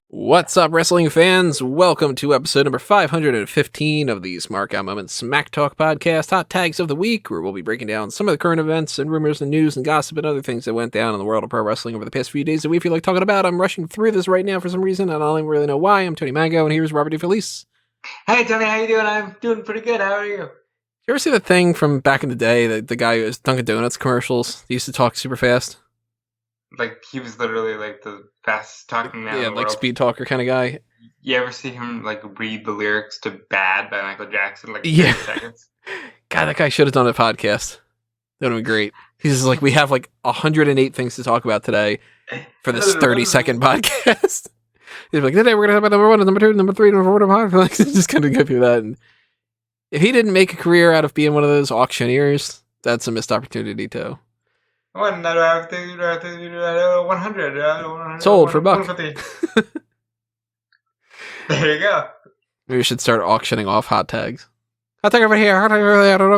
What's up, wrestling fans? Welcome to episode number 515 of the Smark Out Moment Smack Talk podcast, Hot Tags of the Week, where we'll be breaking down some of the current events and rumors and news and gossip and other things that went down in the world of pro wrestling over the past few days that we feel like talking about. I'm rushing through this right now for some reason, and I don't even really know why. I'm Tony Mango, and here's Robert DeFelice. Hey, Tony, how you doing? I'm doing pretty good. How are you? You ever see the thing from back in the day, that the guy who was Dunkin' Donuts commercials? He used to talk super fast. Like, he was literally, like, the fastest talking man in the like world. speed talker kind of guy. You ever see him, like, read the lyrics to Bad by Michael Jackson, like, 30 seconds? God, that guy should have done a podcast. That would have been great. He's just like, we have, like, 108 things to talk about today for this 30-second podcast. He's like, today we're going to talk about number 1, number 2, number 3, number 4, number 5. Like, just kind of go through that. And if he didn't make a career out of being one of those auctioneers, that's a missed opportunity, too. 100. Sold for a buck. There you go. Maybe we should start auctioning off hot tags. Hot tag over here. Hot tag over there. No,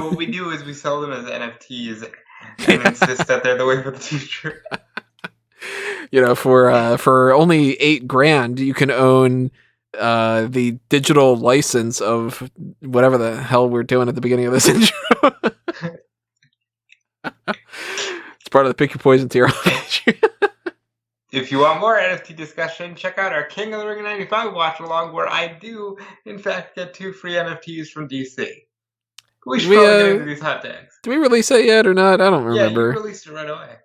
what we do is we sell them as NFTs and insist that they're the way for the future. You know, for only $8,000, you can own the digital license of whatever the hell we're doing at the beginning of this intro. It's part of the Pick Your Poison tier. If you want more NFT discussion, check out our King of the Ring 95 watch along, where I do, in fact, get 2 free NFTs from DC. We should probably get into these hot tags. Did we release it yet or not? I don't remember. Yeah, you released it right away.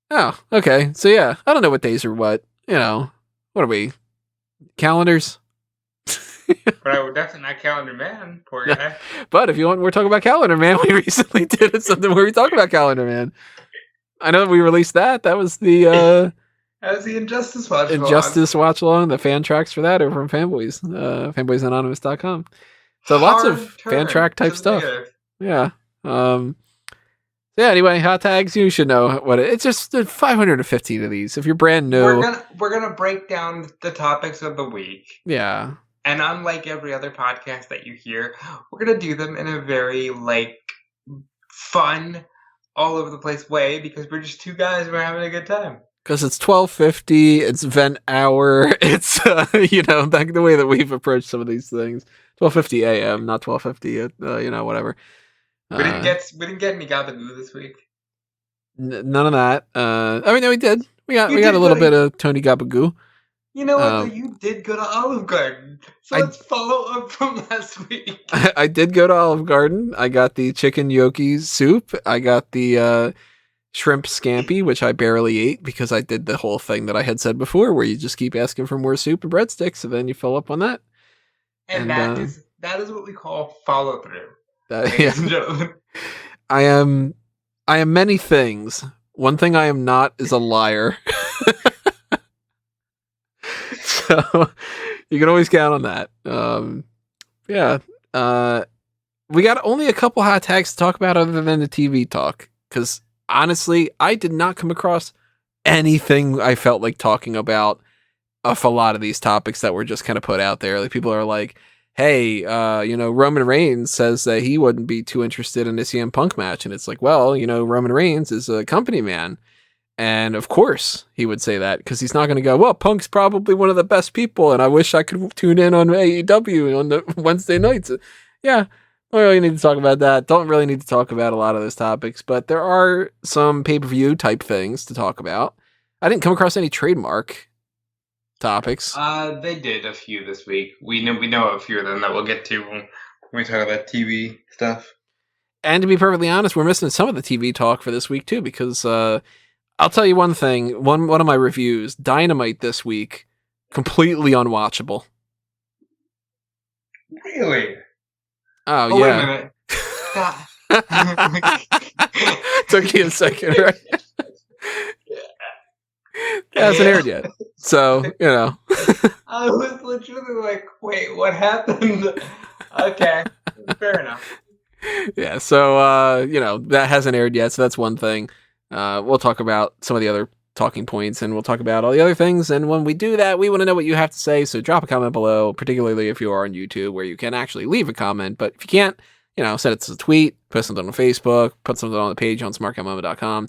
Oh, okay. So yeah, I don't know what days are what. You know, what are we? Calendars? But I would definitely not Calendar Man, poor guy. But if you want, we're talking about Calendar Man. We recently did something where we talked about Calendar Man. I know we released that. That was the that was the Injustice watch along. Injustice watch along. The fan tracks for that over from Fanboys, fanboysanonymous.com. So lots of fan track type stuff. Yeah. Yeah. Anyway, hot tags. You should know what it's just 515 of these. If you're brand new, we're gonna break down the topics of the week. Yeah. And unlike every other podcast that you hear, we're going to do them in a very, like, fun, all over the place way, because we're just 2 guys and we're having a good time. Because it's 12:50, it's vent hour, it's, you know, the way that we've approached some of these things. 12:50 a.m., not 12:50, you know, whatever. We didn't get any gabagoo this week. None of that. I mean, no, we did. We got a little bit of Tony Gabagoo. You know what? You did go to Olive Garden, so let's follow up from last week. I did go to Olive Garden. I got the chicken gnocchi soup. I got the shrimp scampi, which I barely ate because I did the whole thing that I had said before, where you just keep asking for more soup and breadsticks, and then you fill up on that. And that is what we call follow through, ladies and gentlemen. I am many things. One thing I am not is a liar. So you can always count on that. Yeah. We got only a couple hot tags to talk about other than the TV talk. Because honestly, I did not come across anything I felt like talking about of a lot of these topics that were just kind of put out there. Like, people are like, hey, you know, Roman Reigns says that he wouldn't be too interested in a CM Punk match. And it's like, well, you know, Roman Reigns is a company man. And of course he would say that, because he's not going to go, well, Punk's probably one of the best people, and I wish I could tune in on AEW on the Wednesday nights. Yeah, don't really need to talk about that. Don't really need to talk about a lot of those topics, but there are some pay-per-view type things to talk about. I didn't come across any trademark topics. They did a few this week. We know a few of them that we'll get to when we talk about TV stuff. And to be perfectly honest, we're missing some of the TV talk for this week too, because I'll tell you one thing. One of my reviews, Dynamite this week, completely unwatchable. Really? Oh yeah. Wait a minute. Took you a second, right? It hasn't aired yet. So, you know. I was literally like, wait, what happened? Okay, fair enough. Yeah, so, you know, that hasn't aired yet, so that's one thing. We'll talk about some of the other talking points, and we'll talk about all the other things, and when we do that, we want to know what you have to say, so drop a comment below, particularly if you are on YouTube, where you can actually leave a comment, but if you can't, you know, send it to a tweet, post something on Facebook, put something on the page on smarkoutmoment.com.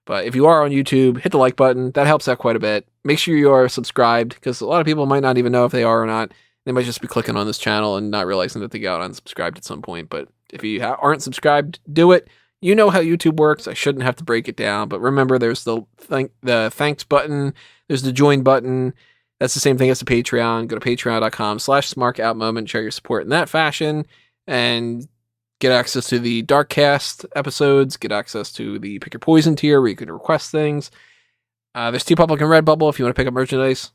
But if you are on YouTube, hit the like button. That helps out quite a bit. Make sure you are subscribed, because a lot of people might not even know if they are or not. They might just be clicking on this channel and not realizing that they got unsubscribed at some point. But if you aren't subscribed, do it. You know how YouTube works. I shouldn't have to break it down. But remember, there's the thanks button. There's the join button. That's the same thing as the Patreon. Go to patreon.com/SmarkOutMoment. Share your support in that fashion. And get access to the Darkcast episodes. Get access to the Pick Your Poison tier where you can request things. There's TeePublic and Redbubble if you want to pick up merchandise.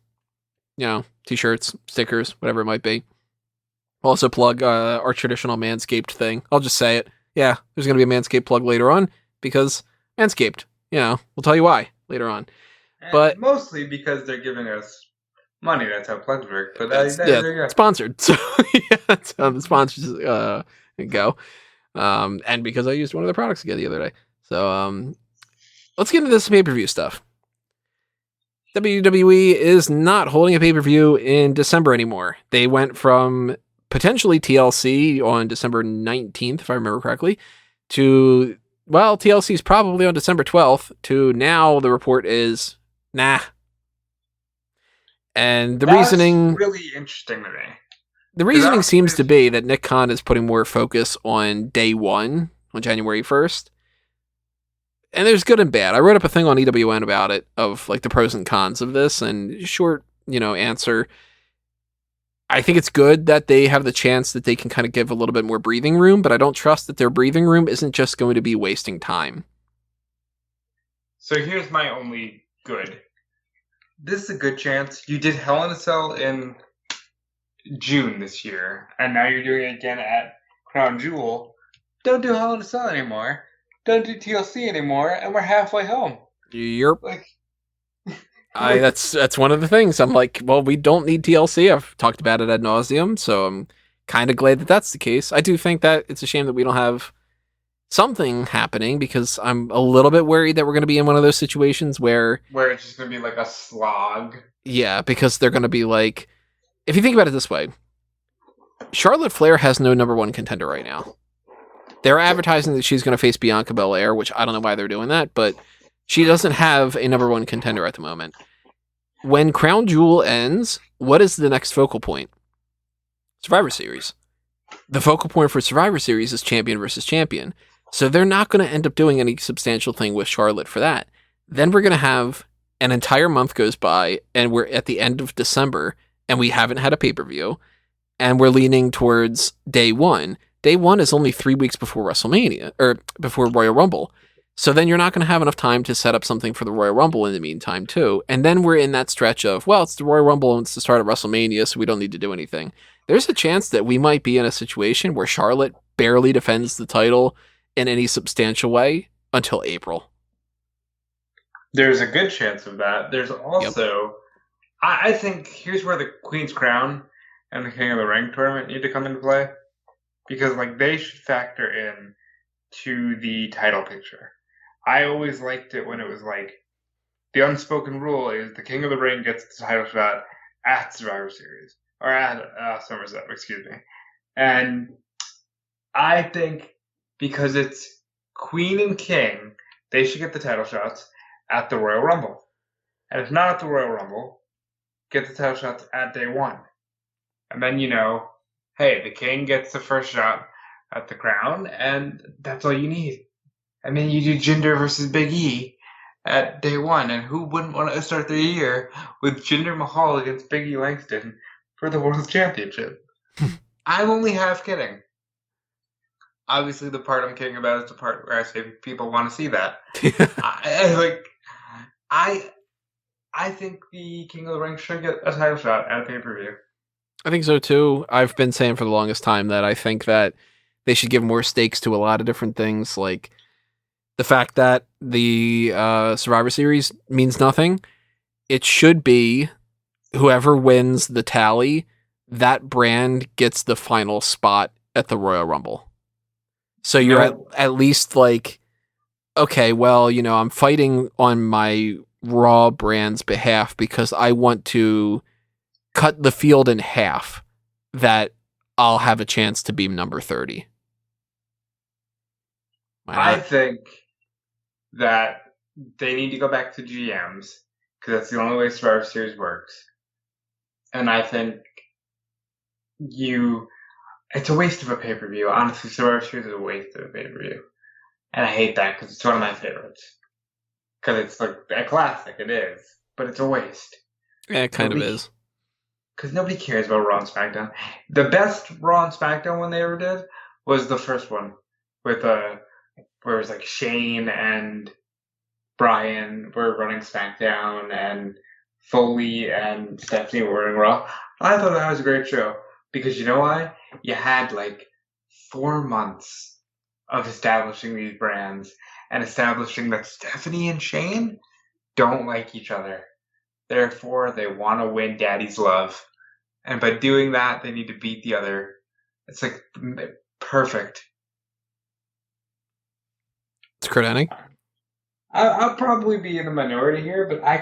You know, t-shirts, stickers, whatever it might be. Also plug our traditional Manscaped thing. I'll just say it. Yeah, there's going to be a Manscaped plug later on because Manscaped. You know, we'll tell you why later on. And but mostly because they're giving us money. That's how plugs work. But there you go. Sponsored. So yeah, that's how the sponsors go. And because I used one of their products again the other day. So let's get into this pay-per-view stuff. WWE is not holding a pay-per-view in December anymore. They went from potentially TLC on December 19th, if I remember correctly, to, well, TLC is probably on December 12th, to now the report is, nah. And That's reasoning... really interesting to me. The reasoning seems to be that Nick Khan is putting more focus on day one, on January 1st. And there's good and bad. I wrote up a thing on EWN about it, of like the pros and cons of this, and short, answer. I think it's good that they have the chance that they can kind of give a little bit more breathing room, but I don't trust that their breathing room isn't just going to be wasting time. So here's my only good. This is a good chance. You did Hell in a Cell in June this year, and now you're doing it again at Crown Jewel. Don't do Hell in a Cell anymore. Don't do TLC anymore, and we're halfway home. Yep. That's one of the things. I'm like, well, we don't need TLC. I've talked about it ad nauseum, so I'm kind of glad that that's the case. I do think that it's a shame that we don't have something happening, because I'm a little bit worried that we're going to be in one of those situations where it's just going to be like a slog. Yeah, because they're going to be like, if you think about it this way, Charlotte Flair has no number one contender right now. They're advertising that she's going to face Bianca Belair, which I don't know why they're doing that, but she doesn't have a number one contender at the moment. When Crown Jewel ends, what is the next focal point? Survivor Series. The focal point for Survivor Series is champion versus champion. So they're not going to end up doing any substantial thing with Charlotte for that. Then we're going to have an entire month goes by, and we're at the end of December, and we haven't had a pay-per-view, and we're leaning towards day one. Day one is only 3 weeks before WrestleMania, or before Royal Rumble. So then you're not going to have enough time to set up something for the Royal Rumble in the meantime, too. And then we're in that stretch of, well, it's the Royal Rumble and it's the start of WrestleMania, so we don't need to do anything. There's a chance that we might be in a situation where Charlotte barely defends the title in any substantial way until April. There's a good chance of that. There's also, I think, here's where the Queen's Crown and the King of the Ring tournament need to come into play. Because they should factor in to the title picture. I always liked it when it was the unspoken rule is the King of the Ring gets the title shot at Survivor Series. Or at SummerSlam, excuse me. And I think because it's Queen and King, they should get the title shots at the Royal Rumble. And if not at the Royal Rumble, get the title shots at day one. And then, hey, the King gets the first shot at the crown, and that's all you need. And then you do Jinder versus Big E at day one, and who wouldn't want to start the year with Jinder Mahal against Big E Langston for the World Championship? I'm only half kidding. Obviously, the part I'm kidding about is the part where I say people want to see that. I think the King of the Ring should get a title shot at a pay-per-view. I think so too. I've been saying for the longest time that I think that they should give more stakes to a lot of different things, like the fact that the Survivor Series means nothing. It should be whoever wins the tally, that brand gets the final spot at the Royal Rumble. So you're at least okay, well, I'm fighting on my Raw brand's behalf because I want to cut the field in half, that I'll have a chance to be number 30. I think that they need to go back to GMs because that's the only way Survivor Series works. And I think it's a waste of a pay-per-view. Honestly, Survivor Series is a waste of a pay-per-view. And I hate that because it's one of my favorites. Because it's like a classic, it is. But it's a waste. Yeah, it kind of is. Because nobody cares about Raw and SmackDown. The best Raw and SmackDown one they ever did was the first one. With, where it was like Shane and Brian were running SmackDown and Foley and Stephanie were running Raw. I thought that was a great show. Because you know why? You had like 4 months of establishing these brands and establishing that Stephanie and Shane don't like each other. Therefore, they want to win Daddy's love. And by doing that, they need to beat the other. It's like perfect. It's Kurt Hennig. I'll probably be in the minority here, but I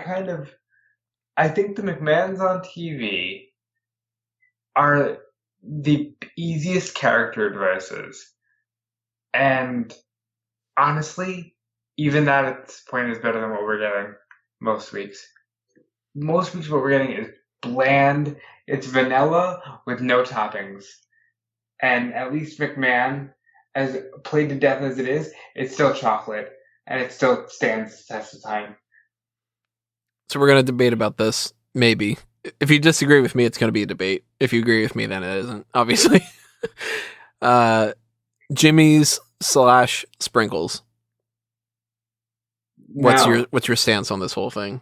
think the McMahons on TV are the easiest character devices. And honestly, even that at this point is better than what we're getting most weeks. Most weeks what we're getting is bland. It's vanilla with no toppings. And at least McMahon, as played to death as it is, it's still chocolate. And it still stands the test of time. So we're going to debate about this, maybe. If you disagree with me, it's going to be a debate. If you agree with me, then it isn't, obviously. Jimmy's / Sprinkles. What's your stance on this whole thing?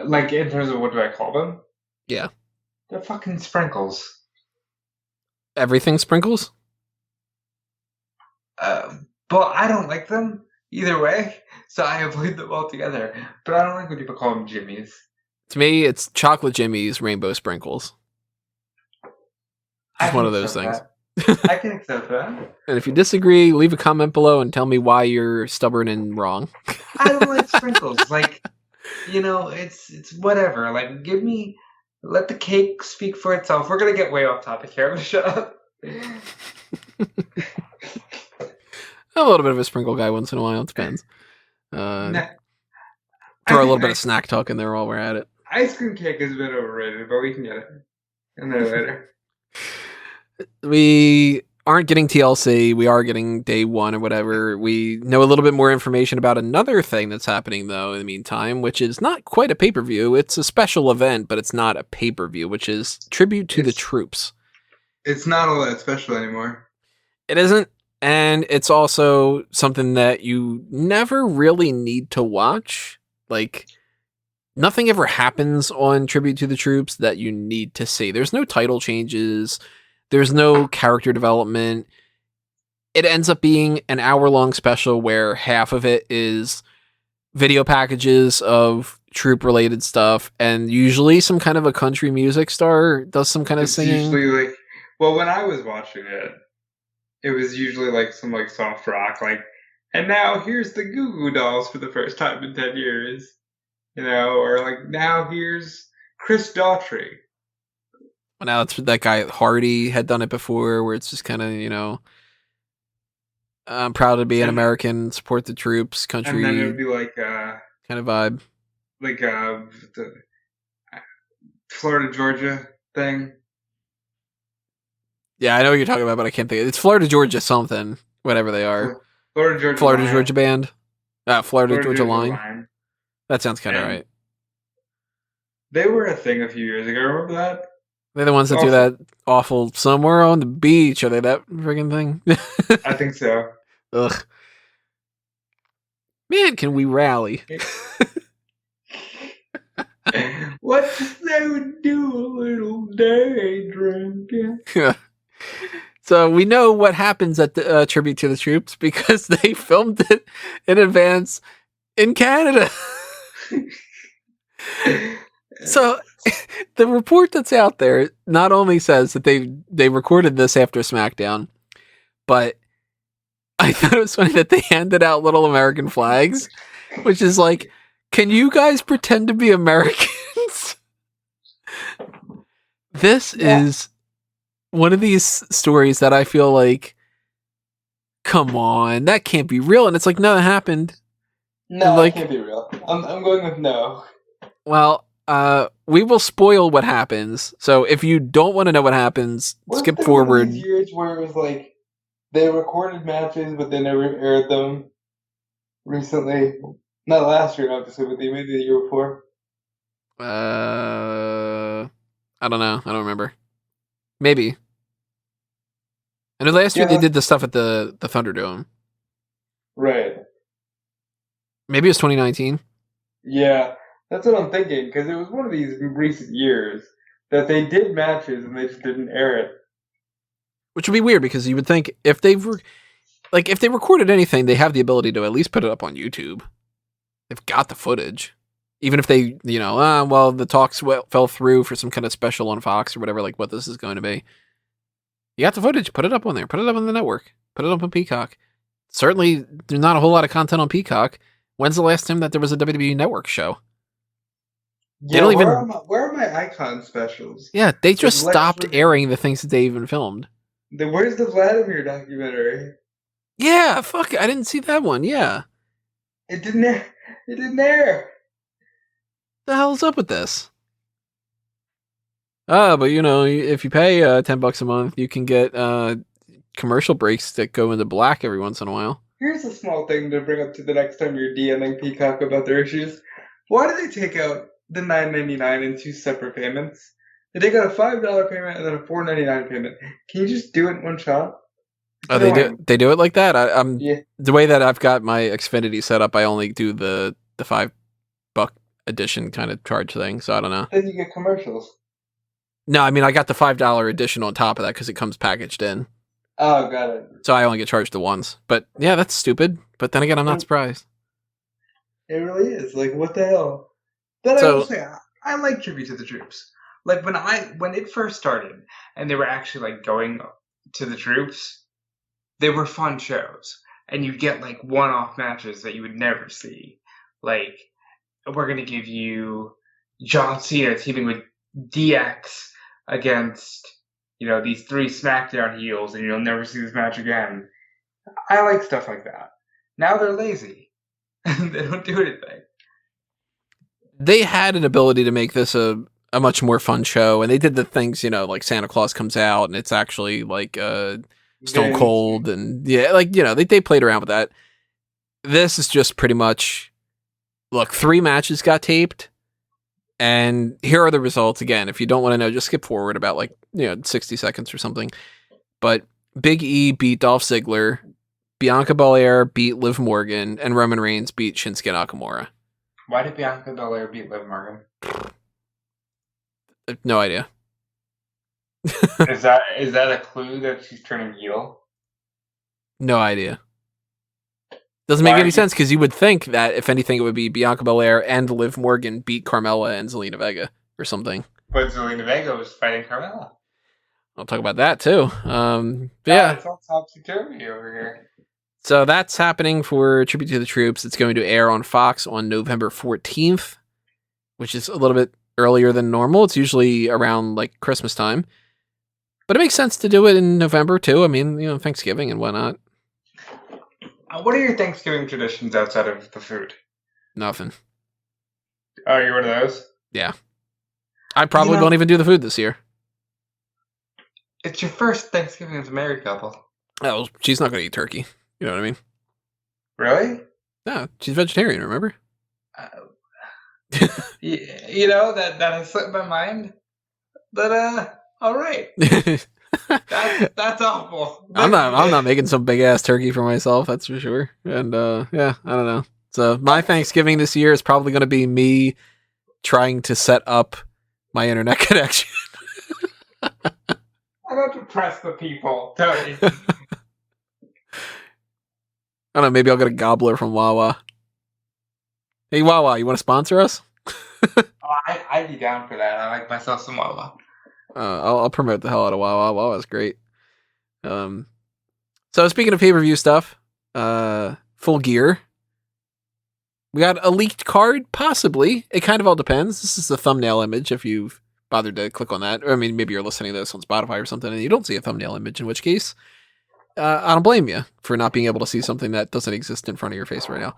Like, in terms of what do I call them? Yeah. They're fucking sprinkles. Everything sprinkles? But I don't like them either way, so I avoid them altogether. But I don't like when people call them Jimmy's. To me, it's chocolate Jimmy's, rainbow sprinkles. It's one of those things. I can accept that. And if you disagree, leave a comment below and tell me why you're stubborn and wrong. I don't like sprinkles. Like, it's whatever. Like, let the cake speak for itself. We're going to get way off topic here. I'm going to shut up. A little bit of a sprinkle guy once in a while. It depends. Throw a little bit of snack talk in there while we're at it. Ice cream cake is a bit overrated, but we can get it in there later. We aren't getting TLC. We are getting day one or whatever. We know a little bit more information about another thing that's happening, though, in the meantime, which is not quite a pay-per-view. It's a special event, but it's not a pay-per-view, which is Tribute to the Troops. It's not all that special anymore. It isn't. And it's also something that you never really need to watch. Like, nothing ever happens on Tribute to the Troops that you need to see. There's no title changes. There's no character development. It ends up being an hour-long special where half of it is video packages of troop-related stuff, and usually some kind of a country music star does some kind of singing. Usually, when I was watching it, it was usually like some like soft rock, like, and now here's the Goo Goo Dolls for the first time in 10 years, or like now here's Chris Daughtry. Well, now it's that guy Hardy had done it before, where it's just kind of I'm proud to be an American, support the troops, country. And then it would be like kind of vibe, like the Florida Georgia thing. Yeah, I know what you're talking about, but I can't think. It's Florida Georgia something, whatever they are. Florida Georgia Band. Florida Georgia Line. That sounds kind of right. They were a thing a few years ago. Remember that? They're the ones that do that awful somewhere on the beach. Are they that friggin' thing? I think so. Ugh. Man, can we rally? What they would do a little day drinking. Yeah. So we know what happens at the Tribute to the Troops because they filmed it in advance in Canada. So the report that's out there not only says that they recorded this after SmackDown, but I thought it was funny that they handed out little American flags, which is like, can you guys pretend to be Americans? This is one of these stories that I feel like, come on, that can't be real. And it's like, no, it happened. No, it can't be real. I'm going with no. Well, we will spoil what happens. So if you don't want to know what happens, skip forward. One of these years where it was like they recorded matches, but they never aired them. Recently, not last year, obviously, but maybe the year before. I don't know. I don't remember. Maybe. I know last year they did the stuff at the Thunderdome. Right. Maybe it was 2019. Yeah, that's what I'm thinking, because it was one of these recent years that they did matches and they just didn't air it. Which would be weird, because you would think if they recorded anything, they have the ability to at least put it up on YouTube. They've got the footage. Even if they, the talks fell through for some kind of special on Fox or whatever, like what this is going to be. You got the footage, put it up on there, put it up on the network, put it up on Peacock. Certainly, there's not a whole lot of content on Peacock. When's the last time that there was a WWE Network show? Yeah, where are my Icon specials? Yeah, they just stopped airing the things that they even filmed. Where's the Vladimir documentary? Yeah, fuck, I didn't see that one, yeah. It didn't air. The hell's up with this? But if you pay $10 a month, you can get commercial breaks that go into black every once in a while. Here's a small thing to bring up to the next time you're DMing Peacock about their issues. Why do they take out the $9.99 in two separate payments? They take out a $5 payment and then a $4.99 payment. Can you just do it in one shot? Oh, they do it like that? Yeah. The way that I've got my Xfinity set up, I only do the $5 edition kind of charge thing, so I don't know. Then you get commercials. No, I mean, I got the $5 edition on top of that because it comes packaged in. Oh, got it. So I only get charged the once. But yeah, that's stupid. But then again, I'm not surprised. It really is. Like, what the hell? But I will say, I like Tribute to the Troops. Like, when it first started, and they were actually, like, going to the troops, they were fun shows. And you'd get, like, one-off matches that you would never see. Like, we're going to give you John Cena teaming with DX against, these 3 SmackDown heels, and you'll never see this match again. I like stuff like that. Now they're lazy. They don't do anything. They had an ability to make this a much more fun show, and they did the things, like Santa Claus comes out, and it's actually like Stone Cold, and they played around with that. This is just pretty much, look, 3 matches got taped, and here are the results. Again, if you don't want to know, just skip forward about 60 seconds or something. But Big E beat Dolph Ziggler, Bianca Belair beat Liv Morgan, and Roman Reigns beat Shinsuke Nakamura. Why did Bianca Belair beat Liv Morgan? No idea. Is that a clue that she's turning heel? No idea. Doesn't make any sense, because you would think that, if anything, it would be Bianca Belair and Liv Morgan beat Carmella and Zelina Vega or something. But Zelina Vega was fighting Carmella. I'll talk about that, too. Yeah. It's all topsy-turvy over here. So that's happening for Tribute to the Troops. It's going to air on Fox on November 14th, which is a little bit earlier than normal. It's usually around, Christmas time. But it makes sense to do it in November, too. I mean, Thanksgiving and whatnot. What are your Thanksgiving traditions outside of the food? Nothing. Oh, you're one of those? Yeah. I probably won't even do the food this year. It's your first Thanksgiving as a married couple. Oh, well, she's not going to eat turkey. You know what I mean? Really? No, she's vegetarian, remember? That has slipped my mind. But, all right. That's awful. I'm not making some big ass turkey for myself, that's for sure. And I don't know. So my Thanksgiving this year is probably going to be me trying to set up my internet connection. I don't depress the people, Tony. I don't know, maybe I'll get a gobbler from Wawa. Hey Wawa, you want to sponsor us? I'd be down for that. I like myself some Wawa. I'll promote the hell out of Wawa. Wawa's great. So speaking of pay-per-view stuff, Full Gear. We got a leaked card, possibly. It kind of all depends. This is the thumbnail image, if you've bothered to click on that. Or, I mean, maybe you're listening to this on Spotify or something, and you don't see a thumbnail image, in which case, I don't blame you for not being able to see something that doesn't exist in front of your face right now.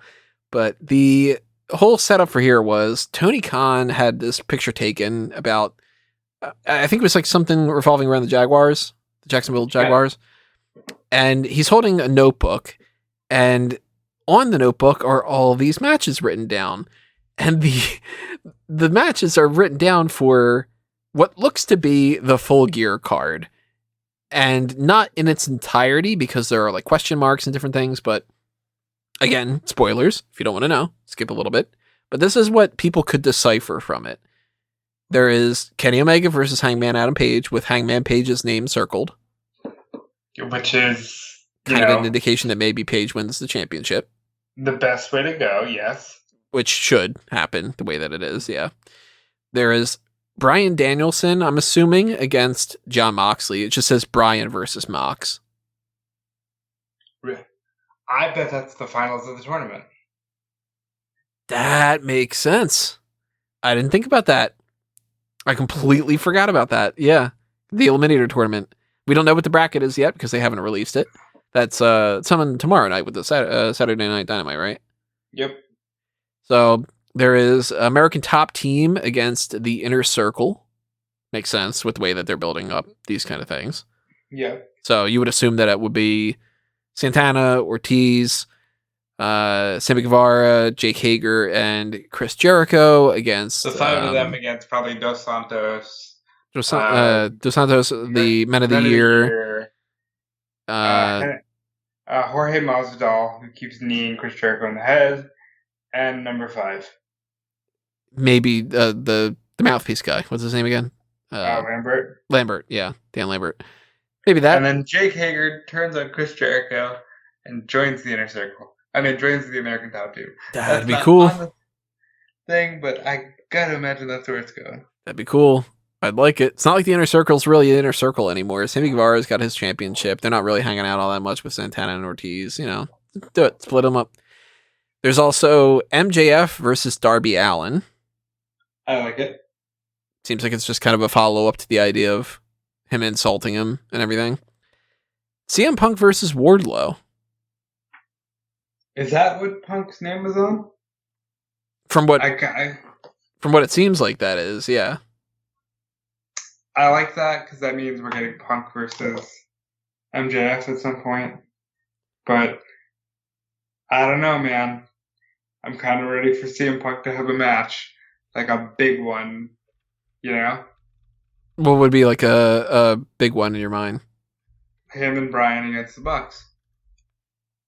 But the whole setup for here was Tony Khan had this picture taken about, I think it was like something revolving around the Jaguars, the Jacksonville Jaguars. And he's holding a notebook, and on the notebook are all these matches written down. And the matches are written down for what looks to be the Full Gear card. And not in its entirety, because there are like question marks and different things, but again, spoilers, if you don't want to know, skip a little bit. But this is what people could decipher from it. There is Kenny Omega versus Hangman Adam Page with Hangman Page's name circled. Which is kind of an indication that maybe Page wins the championship. The best way to go, yes. Which should happen the way that it is, yeah. There is Bryan Danielson, I'm assuming, against Jon Moxley. It just says Bryan versus Mox. I bet that's the finals of the tournament. That makes sense. I didn't think about that. I completely forgot about that. Yeah. The Eliminator tournament. We don't know what the bracket is yet because they haven't released it. That's something tomorrow night with the Saturday Night Dynamite, right? Yep. So there is American Top Team against the Inner Circle. Makes sense with the way that they're building up these kind of things. Yeah. So you would assume that it would be Santana, Ortiz, Sammy Guevara, Jake Hager, and Chris Jericho against... The 5 of them against probably Dos Santos. Dos Santos, the Men of the Year. Jorge Masvidal, who keeps kneeing Chris Jericho in the head. And number 5. Maybe the mouthpiece guy. What's his name again? Lambert. Lambert, yeah. Dan Lambert. Maybe that. And then Jake Hager turns on Chris Jericho and joins the Inner Circle. Joins the American Top Team. That'd be cool. On the thing, but I gotta imagine that's where it's going. That'd be cool. I'd like it. It's not like the Inner Circle's really an Inner Circle anymore. Sammy Guevara's got his championship. They're not really hanging out all that much with Santana and Ortiz. You know, do it. Split them up. There's also MJF versus Darby Allen. I like it. Seems like it's just kind of a follow-up to the idea of him insulting him and everything. CM Punk versus Wardlow. Is that what Punk's name was on? From what it seems like that is, yeah. I like that because that means we're getting Punk versus MJF at some point. But I don't know, man. I'm kind of ready for CM Punk to have a match. Like a big one, you know? What would be like a big one in your mind? Him and Bryan against the Bucks.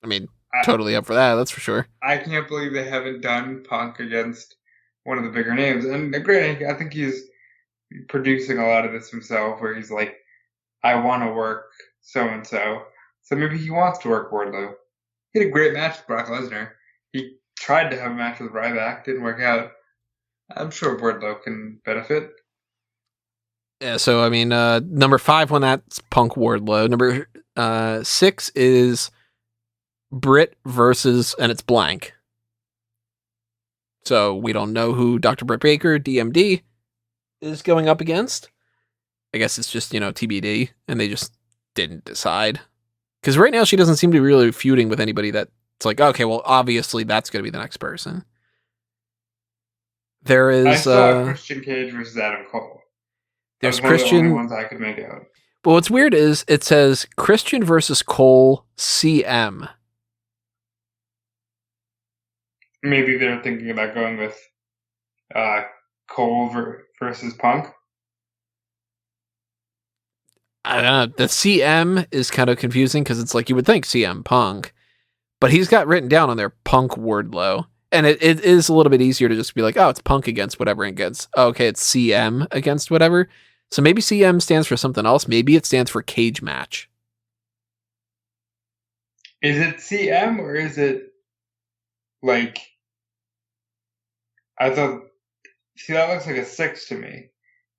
I mean, totally up for that, that's for sure. I can't believe they haven't done Punk against one of the bigger names. And granted, I think he's producing a lot of this himself, where he's like, I want to work so-and-so. So maybe he wants to work Wardlow. He had a great match with Brock Lesnar. He tried to have a match with Ryback, didn't work out. I'm sure Wardlow can benefit. Yeah, so I mean, number 5 on that's Punk Wardlow. Number 6 is Britt versus, and it's blank. So we don't know who Dr. Britt Baker, DMD, is going up against. I guess it's just, TBD, and they just didn't decide. Because right now she doesn't seem to be really feuding with anybody that's like, okay, well, obviously that's going to be the next person. There is... I saw Christian Cage versus Adam Cole. There's Christian... Christian... the only ones I could make out. Well, what's weird is it says Christian versus Cole CM. Maybe they're thinking about going with Cole versus Punk. I don't know. The CM is kind of confusing because it's like you would think CM Punk, but he's got written down on there Punk Wardlow. And it is a little bit easier to just be like, oh, it's Punk against whatever against. Oh, okay, it's CM against whatever. So maybe CM stands for something else. Maybe it stands for cage match. Is it CM or is it like... I thought... See, that looks like a 6 to me.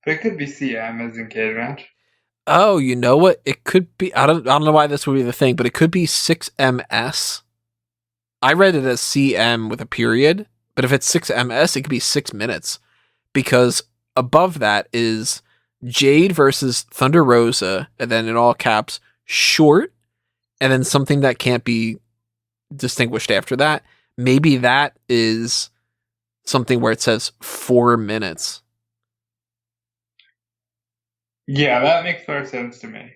But it could be CM as in cage match. Oh, you know what? It could be... I don't know why this would be the thing, but it could be 6MS. I read it as CM with a period, but if it's 6MS, it could be 6 minutes. Because above that is Jade versus Thunder Rosa, and then in all caps, short, and then something that can't be distinguished after that. maybe that is something where it says 4 minutes. Yeah, that makes more sense to me.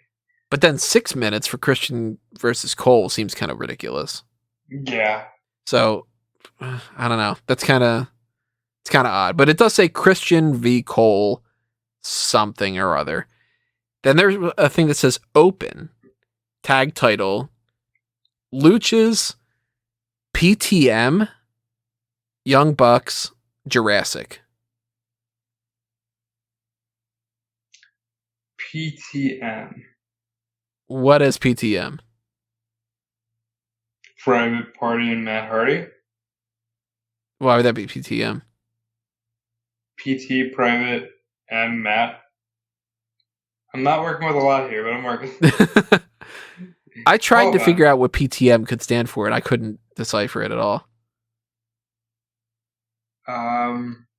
But then 6 minutes for Christian versus Cole seems kind of ridiculous. Yeah. So, I don't know. It's kind of odd. But it does say Christian v. Cole something or other. Then there's a thing that says open, tag title, Luchas, PTM, Young Bucks, Jurassic. PTM. What is PTM? Private Party and Matt Hardy. Why would that be PTM? PT, Private, and Matt. I'm not working with a lot here, but I'm working. I tried to figure out what PTM could stand for, and I couldn't decipher it at all.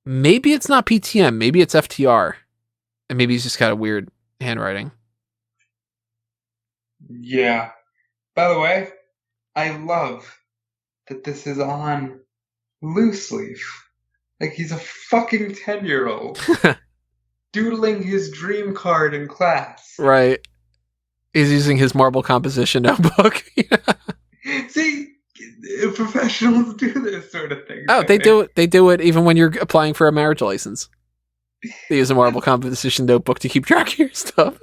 Maybe it's not PTM. Maybe it's FTR. And maybe he's just got a weird handwriting. Yeah. By the way, I love that this is on loose leaf. Like he's a fucking 10-year-old doodling his dream card in class. Right. He's using his marble composition notebook. See, professionals do this sort of thing. Oh, they do it. They do it even when you're applying for a marriage license. They use a marble composition notebook to keep track of your stuff.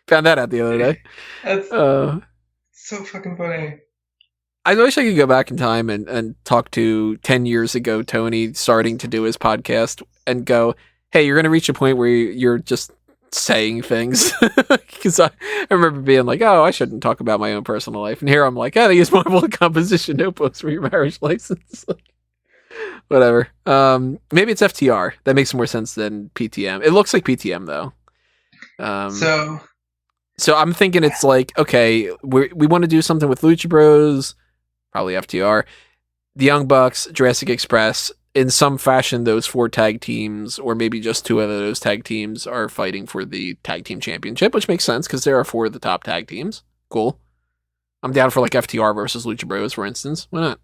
Found that out the other day. That's so fucking funny. I wish I could go back in time and talk to 10 years ago Tony starting to do his podcast and go, hey, you're going to reach a point where you're just saying things. Because I remember being like, oh, I shouldn't talk about my own personal life. And here I'm like, they use marble composition notebooks for your marriage license. Whatever. Maybe it's FTR. That makes more sense than PTM. It looks like PTM, though. So I'm thinking it's like, okay, we want to do something with Lucha Bros, probably FTR, the Young Bucks, Jurassic Express. In some fashion, those 4 tag teams, or maybe just 2 of those tag teams, are fighting for the tag team championship, which makes sense because there are 4 of the top tag teams. Cool. I'm down for like FTR versus Lucha Bros, for instance. Why not?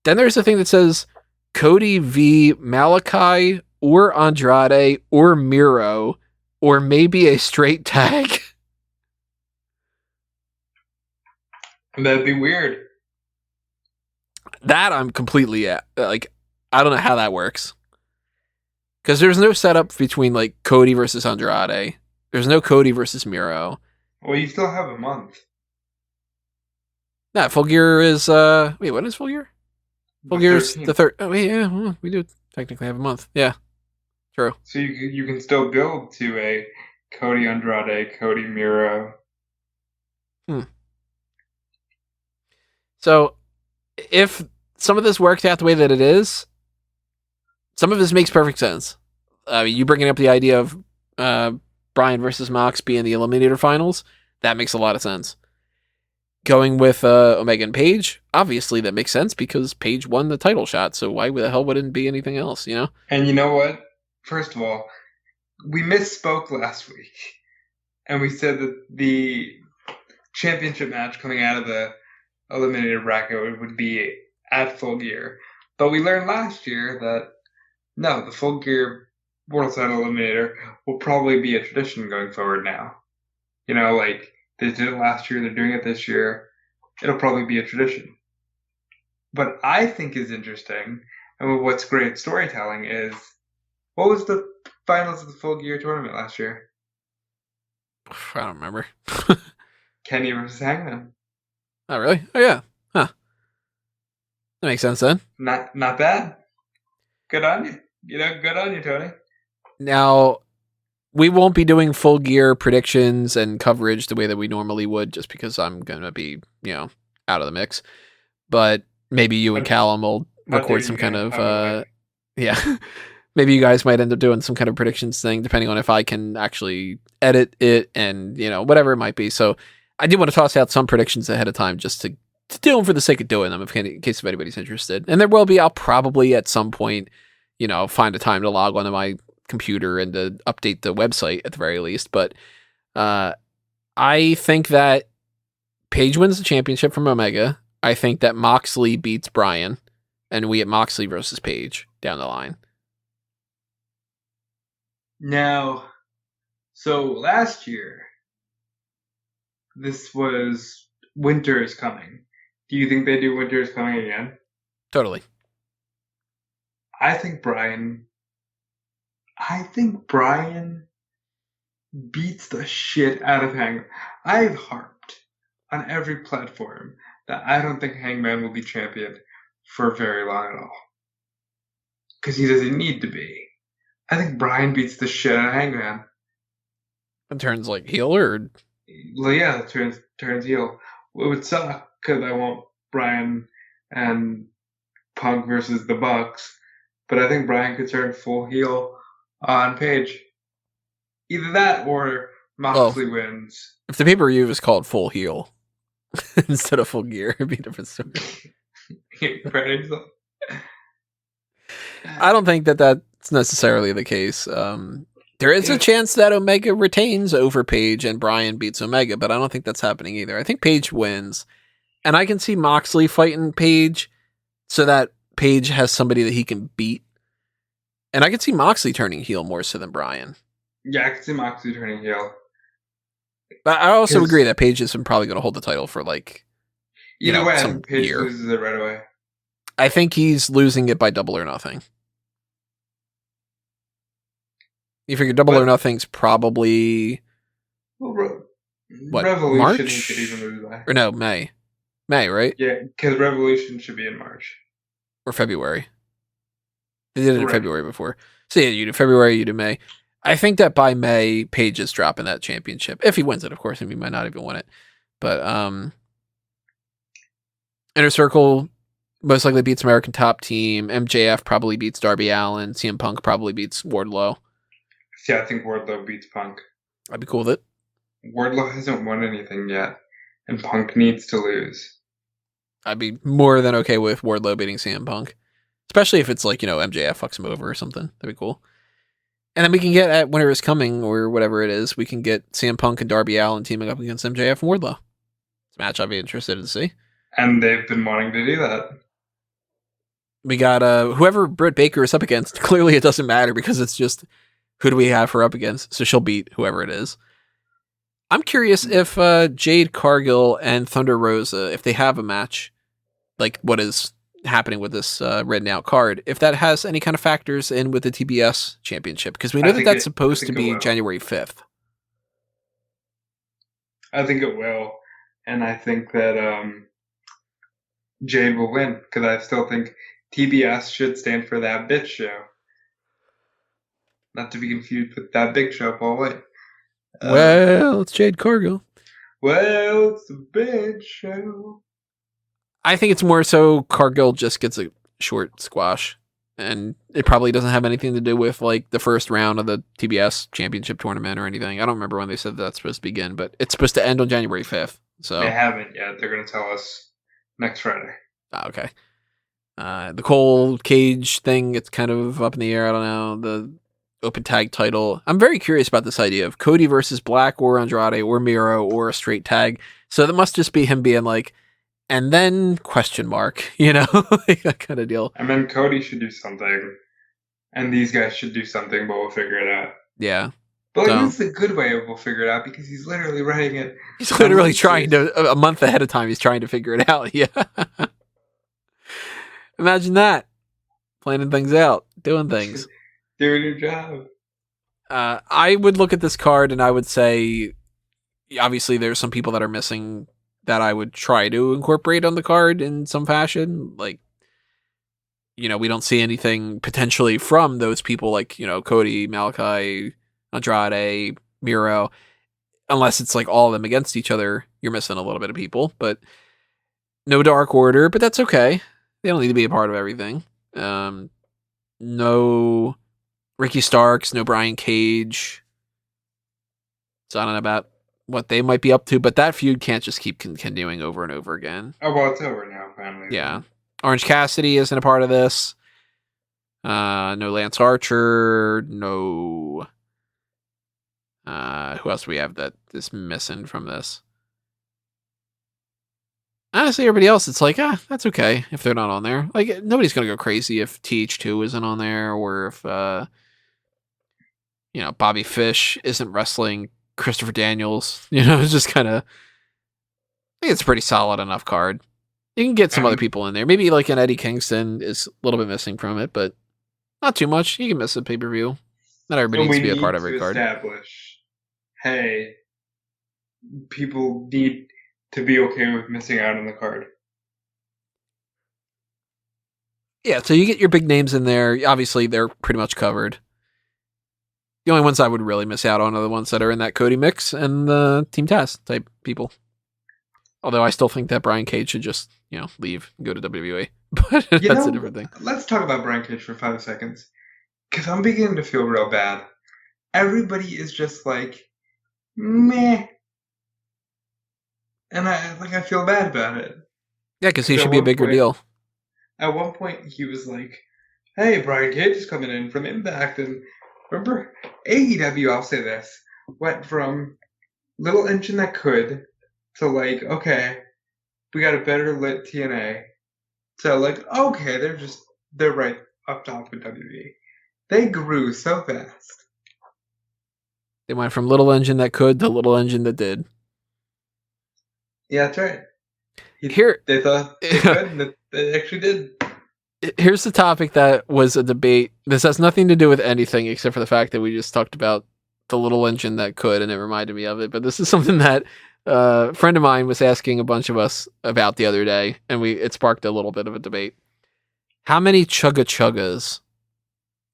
Then there's a thing that says Cody v. Malachi or Andrade or Miro, or maybe a straight tag. That'd be weird. That I'm completely like, I don't know how that works. Because there's no setup between like Cody versus Andrade. There's no Cody versus Miro. Well, you still have a month. Nah, Full Gear is wait, what is Full Gear? Full Gear is the 3rd. Oh yeah, well, we do technically have a month. Yeah. True. So you can still build to a Cody Andrade, Cody Miro. So if some of this worked out the way that it is, some of this makes perfect sense. I mean, you bringing up the idea of Bryan versus Mox being the Eliminator Finals, that makes a lot of sense. Going with Omega and Page, obviously that makes sense because Page won the title shot, so why the hell wouldn't it be anything else, you know? And you know what? First of all, we misspoke last week, and we said that the championship match coming out of the Eliminator bracket would be at Full Gear. But we learned last year that, no, the Full Gear World Title Eliminator will probably be a tradition going forward now. You know, like, they did it last year, they're doing it this year. It'll probably be a tradition. What I think is interesting, and what's great storytelling is, what was the finals of the Full Gear tournament last year? I don't remember. Kenny versus Hangman. Oh, really? Oh, yeah. Huh. That makes sense then. Not bad. Good on you. Good on you, Tony. Now, we won't be doing Full Gear predictions and coverage the way that we normally would, just because I'm going to be, out of the mix. But maybe you and Callum will record some kind of, yeah. Maybe you guys might end up doing some kind of predictions thing, depending on if I can actually edit it and, whatever it might be. So I did want to toss out some predictions ahead of time just to do them for the sake of doing them, in case if anybody's interested. And there will be, I'll probably at some point, find a time to log onto my computer and to update the website at the very least. But I think that Paige wins the championship from Omega. I think that Moxley beats Bryan, and we get Moxley versus Page down the line. Now, so last year, this was Winter is Coming. Do you think they do Winter is Coming again? Totally. I think Bryan beats the shit out of Hangman. I've harped on every platform that I don't think Hangman will be champion for very long at all. Because he doesn't need to be. I think Bryan beats the shit out of Hangman. And turns like heel or? Well, yeah, turns heel. It would suck because I want Bryan and Punk versus the Bucks. But I think Bryan could turn full heel on Page. Either that or Moxley wins. If the pay-per-view is called Full Heel instead of Full Gear, it'd be a different story. I don't think that that's necessarily the case. There is a chance that Omega retains over Page and Bryan beats Omega, but I don't think that's happening either. I think Page wins. And I can see Moxley fighting Page so that Page has somebody that he can beat. And I can see Moxley turning heel more so than Bryan. Yeah, I can see Moxley turning heel. But I also agree that Page isn't probably going to hold the title for either way, I think Page loses it right away. I think he's losing it by Double or Nothing. You figure Double or Nothing's probably Revolution March? He could even lose by. Or no, May. May, right? Yeah, because Revolution should be in March. Or February. They did it in February before. So yeah, you do February, you do May. I think that by May, Page is dropping that championship. If he wins it, of course, and he might not even win it. But Inner Circle most likely beats American Top Team. MJF probably beats Darby Allen. CM Punk probably beats Wardlow. See, I think Wardlow beats Punk. I'd be cool with it. Wardlow hasn't won anything yet, and Punk needs to lose. I'd be more than okay with Wardlow beating CM Punk. Especially if it's MJF fucks him over or something. That'd be cool. And then we can get at Winter is Coming or whatever it is, we can get CM Punk and Darby Allen teaming up against MJF and Wardlow. It's a match I'd be interested to see. And they've been wanting to do that. We got whoever Britt Baker is up against. Clearly it doesn't matter because it's just who do we have her up against? So she'll beat whoever it is. I'm curious if Jade Cargill and Thunder Rosa, if they have a match, like what is happening with this written out card, if that has any kind of factors in with the TBS championship, because we know that's supposed to be January 5th. I think it will, and I think that Jade will win, because I still think TBS should stand for That Bitch Show. Not to be confused with That Big Show, Paul White. Well, it's Jade Cargill. Well, it's a bitch show. I think it's more so Cargill just gets a short squash, and it probably doesn't have anything to do with the first round of the TBS championship tournament or anything. I don't remember when they said that's supposed to begin, but it's supposed to end on January 5th. So they haven't yet. They're going to tell us next Friday. Okay. The Cole Cage thing, it's kind of up in the air. I don't know. The open tag title. I'm very curious about this idea of Cody versus Black or Andrade or Miro or a straight tag. So that must just be him being and then ? That kind of deal. And then Cody should do something, and these guys should do something, but we'll figure it out. Yeah. But this is a good way of we'll figure it out, because he's literally writing it. He's literally trying to, a month ahead of time, he's trying to figure it out. Yeah. Imagine that. Planning things out, doing things. Doing your job. I would look at this card and I would say, obviously there's some people that are missing that I would try to incorporate on the card in some fashion. We don't see anything potentially from those people Cody, Malachi, Andrade, Miro, unless it's all of them against each other. You're missing a little bit of people, but no Dark Order, but that's okay. They don't need to be a part of everything. No Ricky Starks, no Brian Cage. So I don't know about what they might be up to, but that feud can't just keep continuing over and over again. Oh, well, it's over now, finally. Yeah. Orange Cassidy isn't a part of this. No Lance Archer. No. Who else do we have that is missing from this? honestly, everybody else, it's like, that's okay if they're not on there. Like, nobody's going to go crazy if TH2 isn't on there, or if, Bobby Fish isn't wrestling Christopher Daniels. It's just kind of, I think it's a pretty solid enough card. You can get some other people in there. Maybe like an Eddie Kingston is a little bit missing from it, but not too much. You can miss a pay-per-view. Not everybody needs to be a part of every card. Establish, hey, people need to be okay with missing out on the card. Yeah, so you get your big names in there. Obviously, they're pretty much covered. The only ones I would really miss out on are the ones that are in that Cody mix and the Team Taz type people. Although I still think that Brian Cage should just, leave and go to WWE. But that's a different thing. Let's talk about Brian Cage for 5 seconds. Because I'm beginning to feel real bad. Everybody is just like, meh. And I feel bad about it. Yeah, because he should be a bigger deal. At one point, he was like, hey, Brian Cage is coming in from Impact. And remember, AEW, I'll say this, went from little engine that could to like, okay, we got a better lit TNA. So like, okay, they're right up top with WWE. They grew so fast. They went from little engine that could to little engine that did. Yeah, that's right. They thought they could, and they actually did. Here's the topic that was a debate. This has nothing to do with anything except for the fact that we just talked about the little engine that could, and it reminded me of it. But this is something that a friend of mine was asking a bunch of us about the other day, and it sparked a little bit of a debate. How many chugga chuggas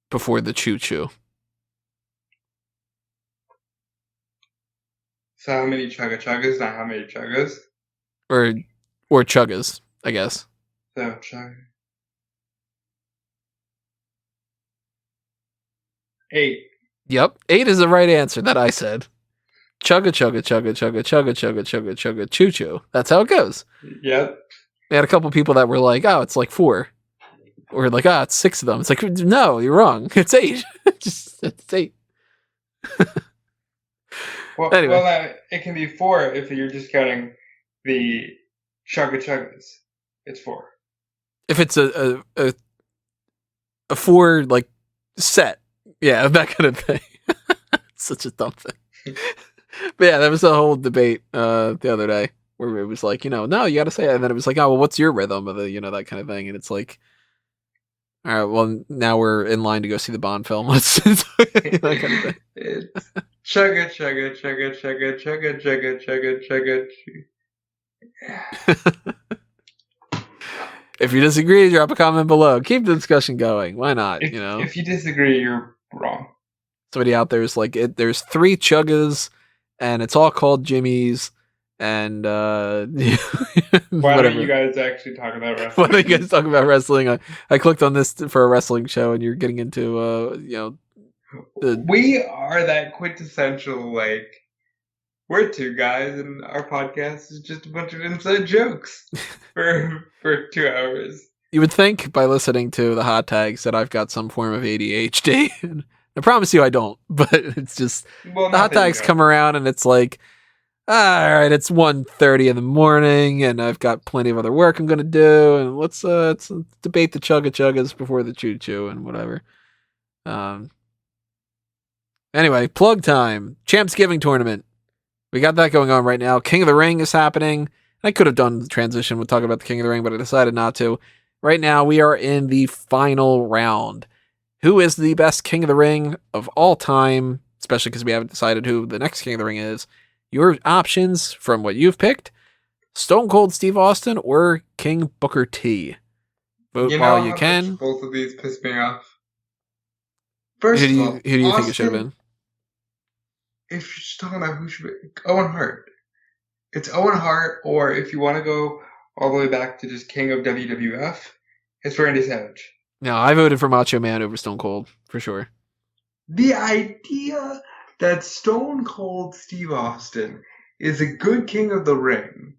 before the choo choo? So how many chugga chuggas, not how many chuggas? Or chuggas, I guess. So chugga. 8. Yep, 8 is the right answer that I said. Chugga chugga chugga chugga chugga chugga chugga chugga choo choo. That's how it goes. Yep. We had a couple people that were like, "Oh, it's like 4," or like, "Ah, it's 6 of them." It's like, no, you're wrong. It's 8. It's 8. Well, anyway. Well, it can be 4 if you're just counting the chugga chuggas. It's 4. If it's a 4 like set, yeah, that kind of thing. Such a dumb thing. But yeah, that was a whole debate the other day where it was like, no, you got to say it, and then it was like, oh, well, what's your rhythm of the, that kind of thing, and it's like, all right, well, now we're in line to go see the Bond film. That kind of thing. It's chugga chugga chugga chugga chugga chugga chugga chugga. If you disagree, drop a comment below. Keep the discussion going. Why not? If you disagree, you're wrong. Somebody out there is like, there's 3 chuggas, and it's all called Jimmy's, and why don't you guys actually talk about wrestling? Why don't you guys talk about wrestling? I clicked on this for a wrestling show, and you're getting into we are that quintessential, like, we're 2 guys, and our podcast is just a bunch of inside jokes for 2 hours. You would think by listening to the hot tags that I've got some form of ADHD. I promise you I don't, but it's just the hot tags come around and it's like, all right, it's 1:30 in the morning and I've got plenty of other work I'm going to do. And let's debate the chugga chuggas before the choo choo and whatever. Anyway, plug time. Champs Giving Tournament. We got that going on right now. King of the Ring is happening. I could have done the transition with talking about the King of the Ring, but I decided not to. Right now, we are in the final round. Who is the best King of the Ring of all time? Especially because we haven't decided who the next King of the Ring is. Your options from what you've picked: Stone Cold Steve Austin or King Booker T. Vote while you can. Both of these piss me off. First who do you think it should have been? If you're just talking about who should be, Owen Hart. It's Owen Hart, or if you want to go all the way back to just King of WWF, it's Randy Savage. No, I voted for Macho Man over Stone Cold, for sure. The idea that Stone Cold Steve Austin is a good King of the Ring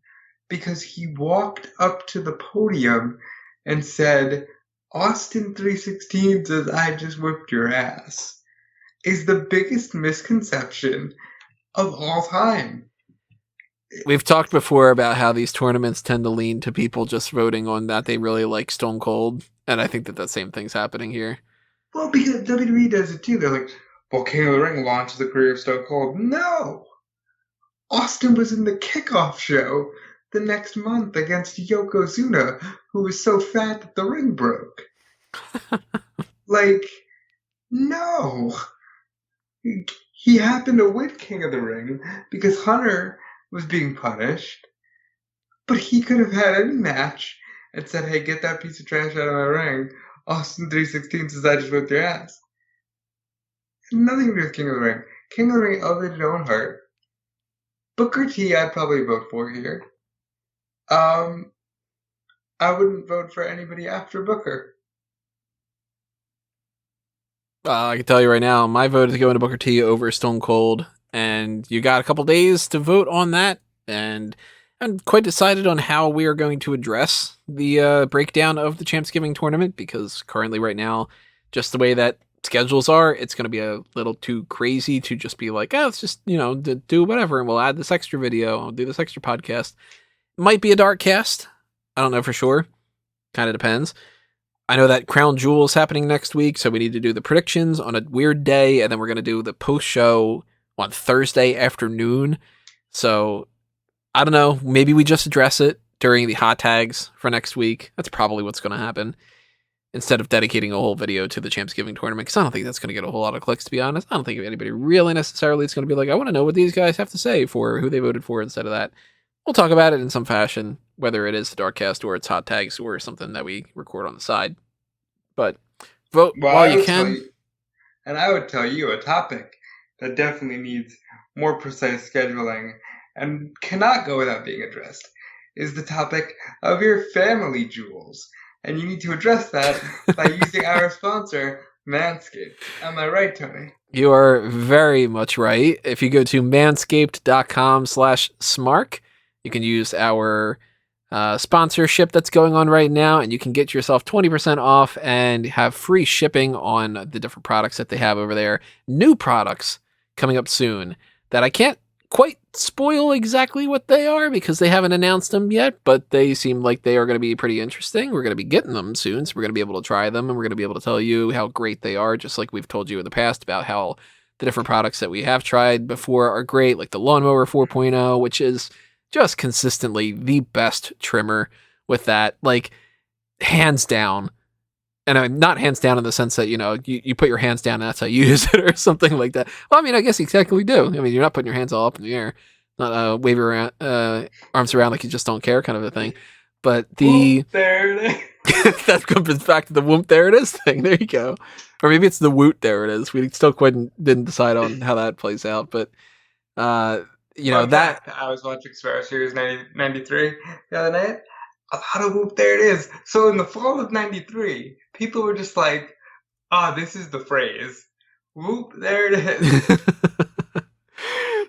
because he walked up to the podium and said, Austin 316 says, I just whipped your ass, is the biggest misconception of all time. We've talked before about how these tournaments tend to lean to people just voting on that they really like Stone Cold, and I think that same thing's happening here. Well, because WWE does it too. They're like, well, King of the Ring launched the career of Stone Cold. No! Austin was in the kickoff show the next month against Yokozuna, who was so fat that the ring broke. Like, no! He happened to win King of the Ring because Hunter was being punished, but he could have had any match and said, hey, get that piece of trash out of my ring. Austin 316 says I just whipped your ass. Nothing to do with King of the Ring. King of the Ring elevated Owen Hart. Booker T, I'd probably vote for here. I wouldn't vote for anybody after Booker. I can tell you right now, my vote is going to Booker T over Stone Cold, and you got a couple days to vote on that, and I'm quite decided on how we are going to address the breakdown of the Champsgiving tournament, because currently right now, just the way that schedules are, it's going to be a little too crazy to just be like, let's just, do whatever, and we'll add this extra video, I'll do this extra podcast. Might be a dark cast. I don't know for sure. Kind of depends. I know that Crown Jewel is happening next week, so we need to do the predictions on a weird day, and then we're going to do the post-show on Thursday afternoon. So, I don't know. Maybe we just address it during the hot tags for next week. That's probably what's going to happen. Instead of dedicating a whole video to the Champsgiving tournament, because I don't think that's going to get a whole lot of clicks, to be honest. I don't think anybody really necessarily is going to be like, I want to know what these guys have to say for who they voted for instead of that. We'll talk about it in some fashion, whether it is the Darkcast or it's hot tags or something that we record on the side. But vote while you can. And I would tell you a topic that definitely needs more precise scheduling and cannot go without being addressed is the topic of your family jewels. And you need to address that by using our sponsor, Manscaped. Am I right, Tony? You are very much right. If you go to manscaped.com/smark, you can use our sponsorship that's going on right now, and you can get yourself 20% off and have free shipping on the different products that they have over there. New products coming up soon that I can't quite spoil exactly what they are because they haven't announced them yet, but they seem like they are going to be pretty interesting. We're going to be getting them soon, so we're going to be able to try them, and we're going to be able to tell you how great they are, just like we've told you in the past about how the different products that we have tried before are great, like the Lawnmower 4.0, which is just consistently the best trimmer with that, like, hands down. And I'm not hands down in the sense that, you put your hands down and that's how you use it or something like that. Well, I mean, I guess you technically do. I mean, you're not putting your hands all up in the air, not wave your arms around like you just don't care kind of a thing. But Whoop, there it is. that comes back to the whoop, there it is thing. There you go. Or maybe it's the woot, there it is. We still didn't decide on how that plays out. But, that... I was watching Survivor Series 93 the other night. A lot of whoop, there it is. So in the fall of 93, people were just like, this is the phrase. Whoop, there it is.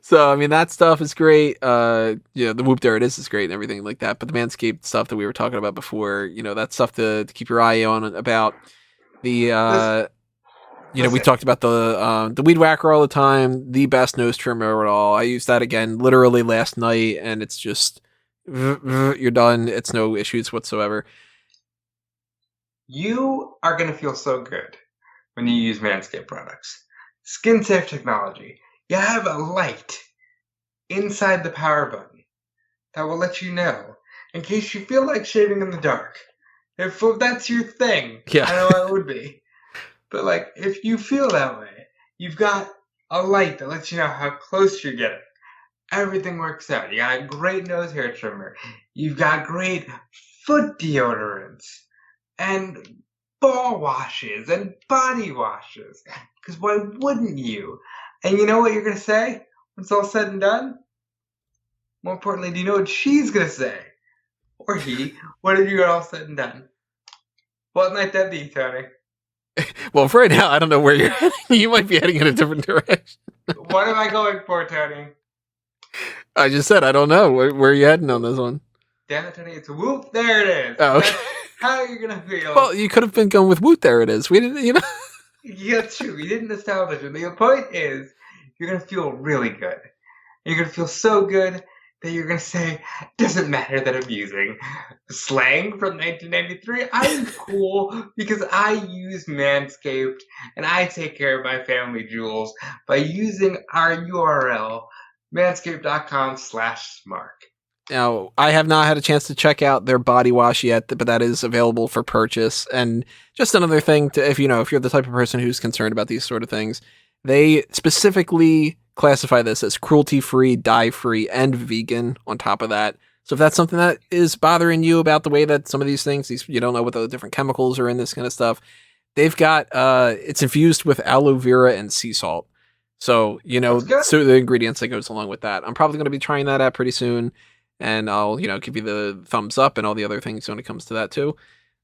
So, I mean, that stuff is great. The whoop, there it is great and everything like that. But the Manscaped stuff that we were talking about before, that's stuff to keep your eye on about. The, we talked about the Weed Whacker all the time, the best nose trimmer at all. I used that again literally last night, and it's just, you're done. It's no issues whatsoever. You are going to feel so good when you use Manscaped products. Skin safe technology. You have a light inside the power button that will let you know in case you feel like shaving in the dark. If that's your thing, yeah. I know it would be. But if you feel that way, you've got a light that lets you know how close you're getting. Everything works out. You got a great nose hair trimmer. You've got great foot deodorants and ball washes and body washes. Because why wouldn't you? And you know what you're going to say when it's all said and done? More importantly, do you know what she's going to say? Or he, when you get all said and done? What might that be, Tony? Well, for right now, I don't know where you're heading. You might be heading in a different direction. What am I going for, Tony? I just said I don't know. Where are you heading on this one? Damn it, Tony, it's whoop, there it is. Oh, okay. How are you going to feel? Well, you could have been going with woot, there it is. We didn't, Yeah, it's true. We didn't establish it. The point is, you're going to feel really good. You're going to feel so good, that you're going to say, doesn't matter that I'm using slang from 1993. I'm cool because I use Manscaped and I take care of my family jewels by using our URL, manscaped.com/smark. Now, I have not had a chance to check out their body wash yet, but that is available for purchase. And just another thing to, if you're the type of person who's concerned about these sort of things, they specifically classify this as cruelty-free, dye-free, and vegan on top of that. So if that's something that is bothering you about the way that some of these things, you don't know what the different chemicals are in this kind of stuff, they've got, it's infused with aloe vera and sea salt. So, so the ingredients that goes along with that. I'm probably going to be trying that out pretty soon. And I'll, give you the thumbs up and all the other things when it comes to that too.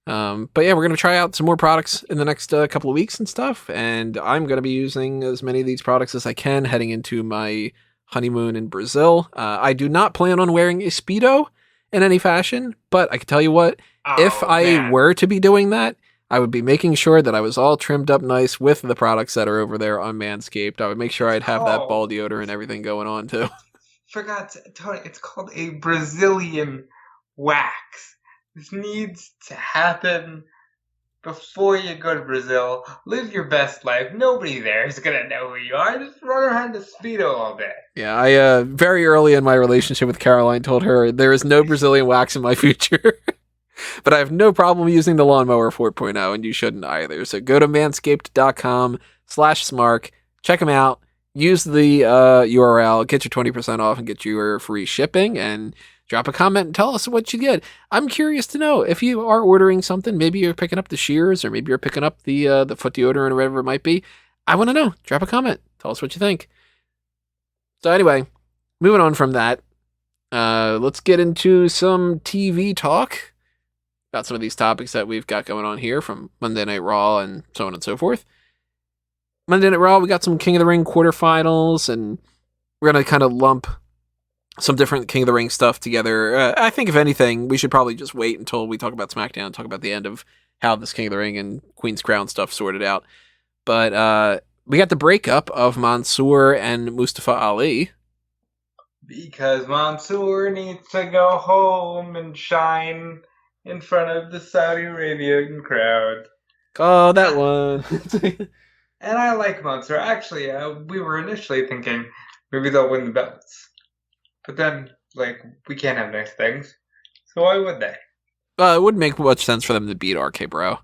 But yeah, we're going to try out some more products in the next couple of weeks and stuff. And I'm going to be using as many of these products as I can heading into my honeymoon in Brazil. I do not plan on wearing a Speedo in any fashion, but I can tell you what, if I were to be doing that, I would be making sure that I was all trimmed up nice with the products that are over there on Manscaped. I would make sure I'd have that ball deodorant and everything going on too. Tony, it's called a Brazilian wax. This needs to happen before you go to Brazil. Live your best life. Nobody there is going to know who you are. Just run around in a Speedo all day. Yeah, I very early in my relationship with Caroline told her there is no Brazilian wax in my future. But I have no problem using the Lawnmower 4.0, and you shouldn't either. So go to manscaped.com/smark. Check them out. Use the URL, get your 20% off and get your free shipping, and drop a comment and tell us what you get. I'm curious to know if you are ordering something. Maybe you're picking up the shears, or maybe you're picking up the foot deodorant or whatever it might be. I want to know. Drop a comment. Tell us what you think. So anyway, moving on from that, let's get into some TV talk about some of these topics that we've got going on here from Monday Night Raw and so on and so forth. Monday Night Raw, we got some King of the Ring quarterfinals, and we're going to kind of lump some different King of the Ring stuff together. I think, if anything, we should probably just wait until we talk about SmackDown, talk about the end of how this King of the Ring and Queen's Crown stuff sorted out. But we got the breakup of Mansoor and Mustafa Ali. Because Mansoor needs to go home and shine in front of the Saudi Arabian crowd. Oh, that one. And I like Mansoor. Actually, we were initially thinking maybe they'll win the belts. But then, we can't have nice things. So why would they? It wouldn't make much sense for them to beat RK Bro.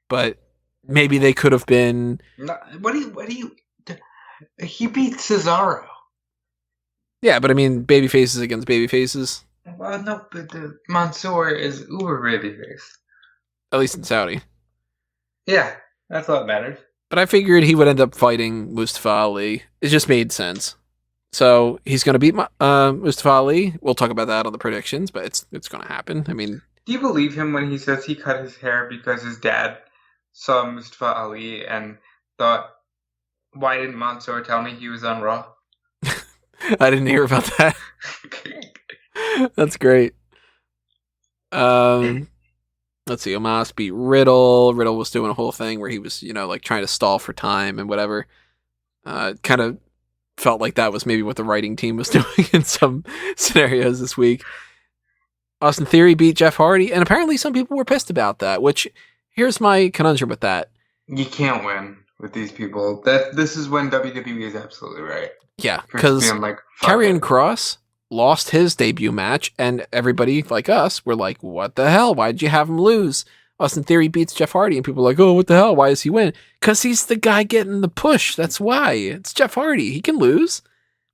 But maybe they could have been... No, what do you... He beat Cesaro. Yeah, but I mean, baby faces against baby faces. Well, no, but Mansoor is uber babyface. At least in Saudi. Yeah, that's all that matters. But I figured he would end up fighting Mustafa Ali. It just made sense. So he's going to beat Mustafa Ali. We'll talk about that on the predictions, but it's going to happen. I mean... Do you believe him when he says he cut his hair because his dad saw Mustafa Ali and thought, why didn't Mansoor tell me he was on Raw? I didn't hear about that. That's great. Let's see. Omos beat Riddle. Riddle was doing a whole thing where he was, trying to stall for time and whatever. Kind of felt like that was maybe what the writing team was doing in some scenarios this week. Austin Theory beat Jeff Hardy, and apparently some people were pissed about that, which, here's my conundrum with that. You can't win with these people. This is when WWE is absolutely right. Yeah, because Karrion Kross lost his debut match, and everybody, like us, were like, what the hell? Why did you have him lose? Austin Theory beats Jeff Hardy, and people are like, oh, what the hell? Why does he win? Because he's the guy getting the push. That's why. It's Jeff Hardy. He can lose.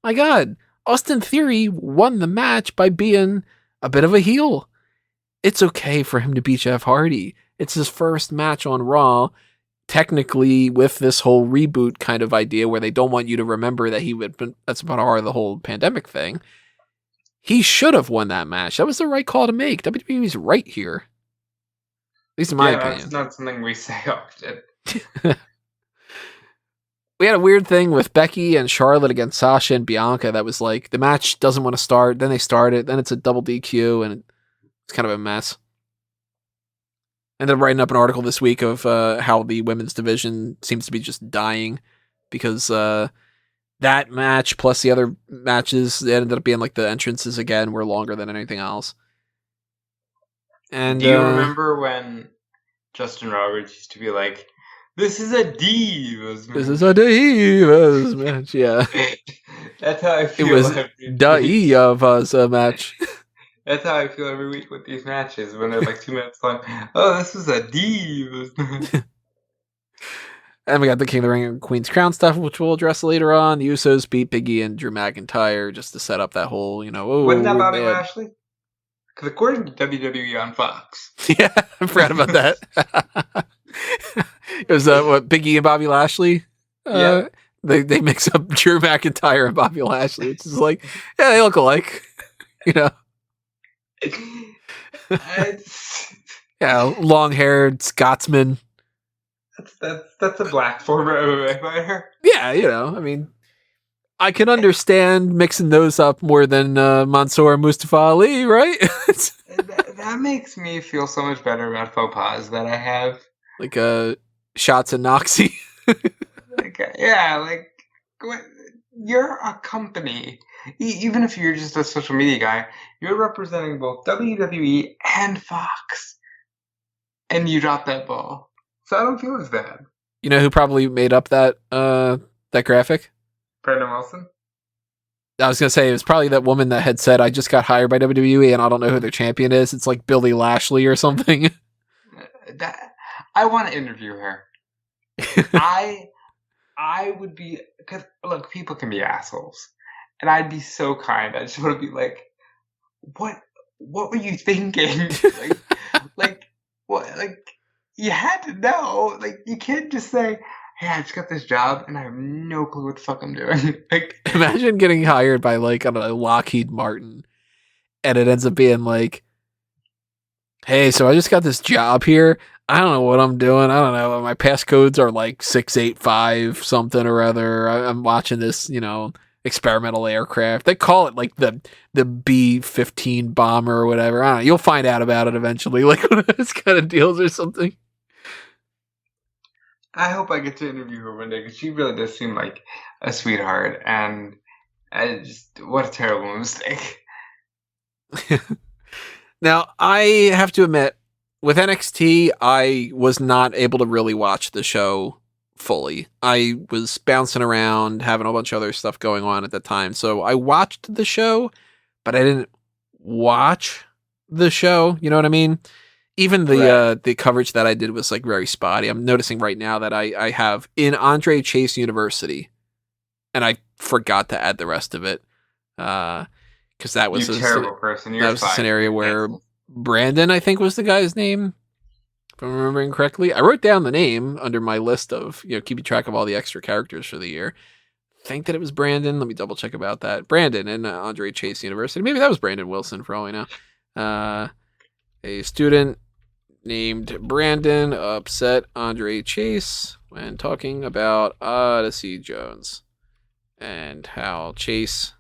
My God. Austin Theory won the match by being a bit of a heel. It's okay for him to beat Jeff Hardy. It's his first match on Raw. Technically, with this whole reboot kind of idea where they don't want you to remember that that's part of the whole pandemic thing. He should have won that match. That was the right call to make. WWE's right here. At least in my opinion. That's not something we say often. We had a weird thing with Becky and Charlotte against Sasha and Bianca that was like, the match doesn't want to start, then they start it, then it's a double DQ, and it's kind of a mess. Ended up writing up an article this week of how the women's division seems to be just dying because that match plus the other matches that ended up being like the entrances again were longer than anything else. And do you remember when Justin Roberts used to be like, "This is a Divas match. This is a Divas match." Yeah, That's how I feel. it was Divas match. That's how I feel every week with these matches when they're like 2 minutes long. Oh, this is a Divas match. And we got the King of the Ring and Queen's Crown stuff, which we'll address later on. The Usos beat Big E and Drew McIntyre just to set up that whole, Wasn't that Bobby Lashley? Because according to WWE on Fox. Yeah, I forgot about that. It was what, Big E and Bobby Lashley? Yeah. They mix up Drew McIntyre and Bobby Lashley, which is like, yeah, they look alike. Yeah, long-haired Scotsman. That's a black former MMA fighter. Yeah, I mean, I can understand mixing those up more than Mansoor and Mustafa Ali, right? that makes me feel so much better about faux pas that I have. Like shots and Noxie. You're a company. Even if you're just a social media guy, you're representing both WWE and Fox. And you dropped that ball. So I don't feel as bad. You know who probably made up that graphic? Brandon Wilson? I was going to say, it was probably that woman that had said, I just got hired by WWE and I don't know who their champion is. It's like Billy Lashley or something. I want to interview her. I would be, because look, people can be assholes. And I'd be so kind. I just want to be like, what were you thinking? You had to know. Like, you can't just say, hey, I just got this job and I have no clue what the fuck I'm doing. Imagine getting hired by, like, I don't know, Lockheed Martin. And it ends up being like, hey, so I just got this job here. I don't know what I'm doing. I don't know. My passcodes are like 685 something or other. I'm watching this, experimental aircraft. They call it like the B-15 bomber or whatever. I don't know. You'll find out about it eventually, like one of those kind of deals or something. I hope I get to interview her one day because she really does seem like a sweetheart. And what a terrible mistake. Now, I have to admit, with NXT, I was not able to really watch the show fully. I was bouncing around, having a bunch of other stuff going on at the time. So I watched the show, but I didn't watch the show. You know what I mean? Even the coverage that I did was like very spotty. I'm noticing right now that I have in Andre Chase University, and I forgot to add the rest of it. Because that was a terrible person. That was a scenario where Brandon, I think, was the guy's name, if I'm remembering correctly. I wrote down the name under my list of, keeping track of all the extra characters for the year. I think that it was Brandon. Let me double check about that. Brandon in Andre Chase University. Maybe that was Brandon Wilson for all we know. A student named Brandon upset Andre Chase when talking about Odyssey Jones and how Chase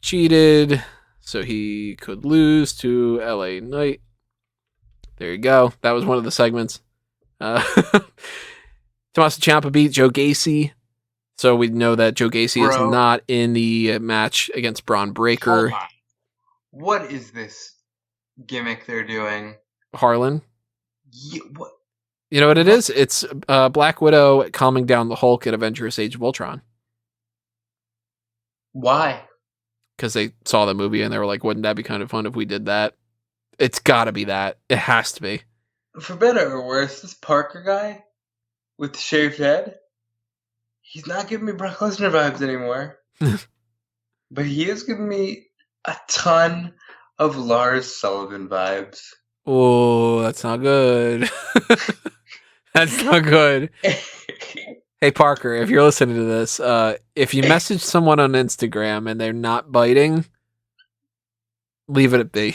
cheated so he could lose to LA Knight. There you go. That was one of the segments. Tommaso Ciampa beat Joe Gacy. So we know that Joe Gacy is not in the match against Braun Breaker. Hold on. What is this gimmick they're doing? Harlan? What? You know what it is? It's Black Widow calming down the Hulk at Avengers Age of Ultron. Why? Because they saw the movie and they were like, wouldn't that be kind of fun if we did that? It's got to be that. It has to be. For better or worse, this Parker guy with the shaved head, he's not giving me Brock Lesnar vibes anymore. But he is giving me a ton of Lars Sullivan vibes. Oh, that's not good. That's not good. Hey, Parker, if you're listening to this, if you message someone on Instagram and they're not biting, leave it be.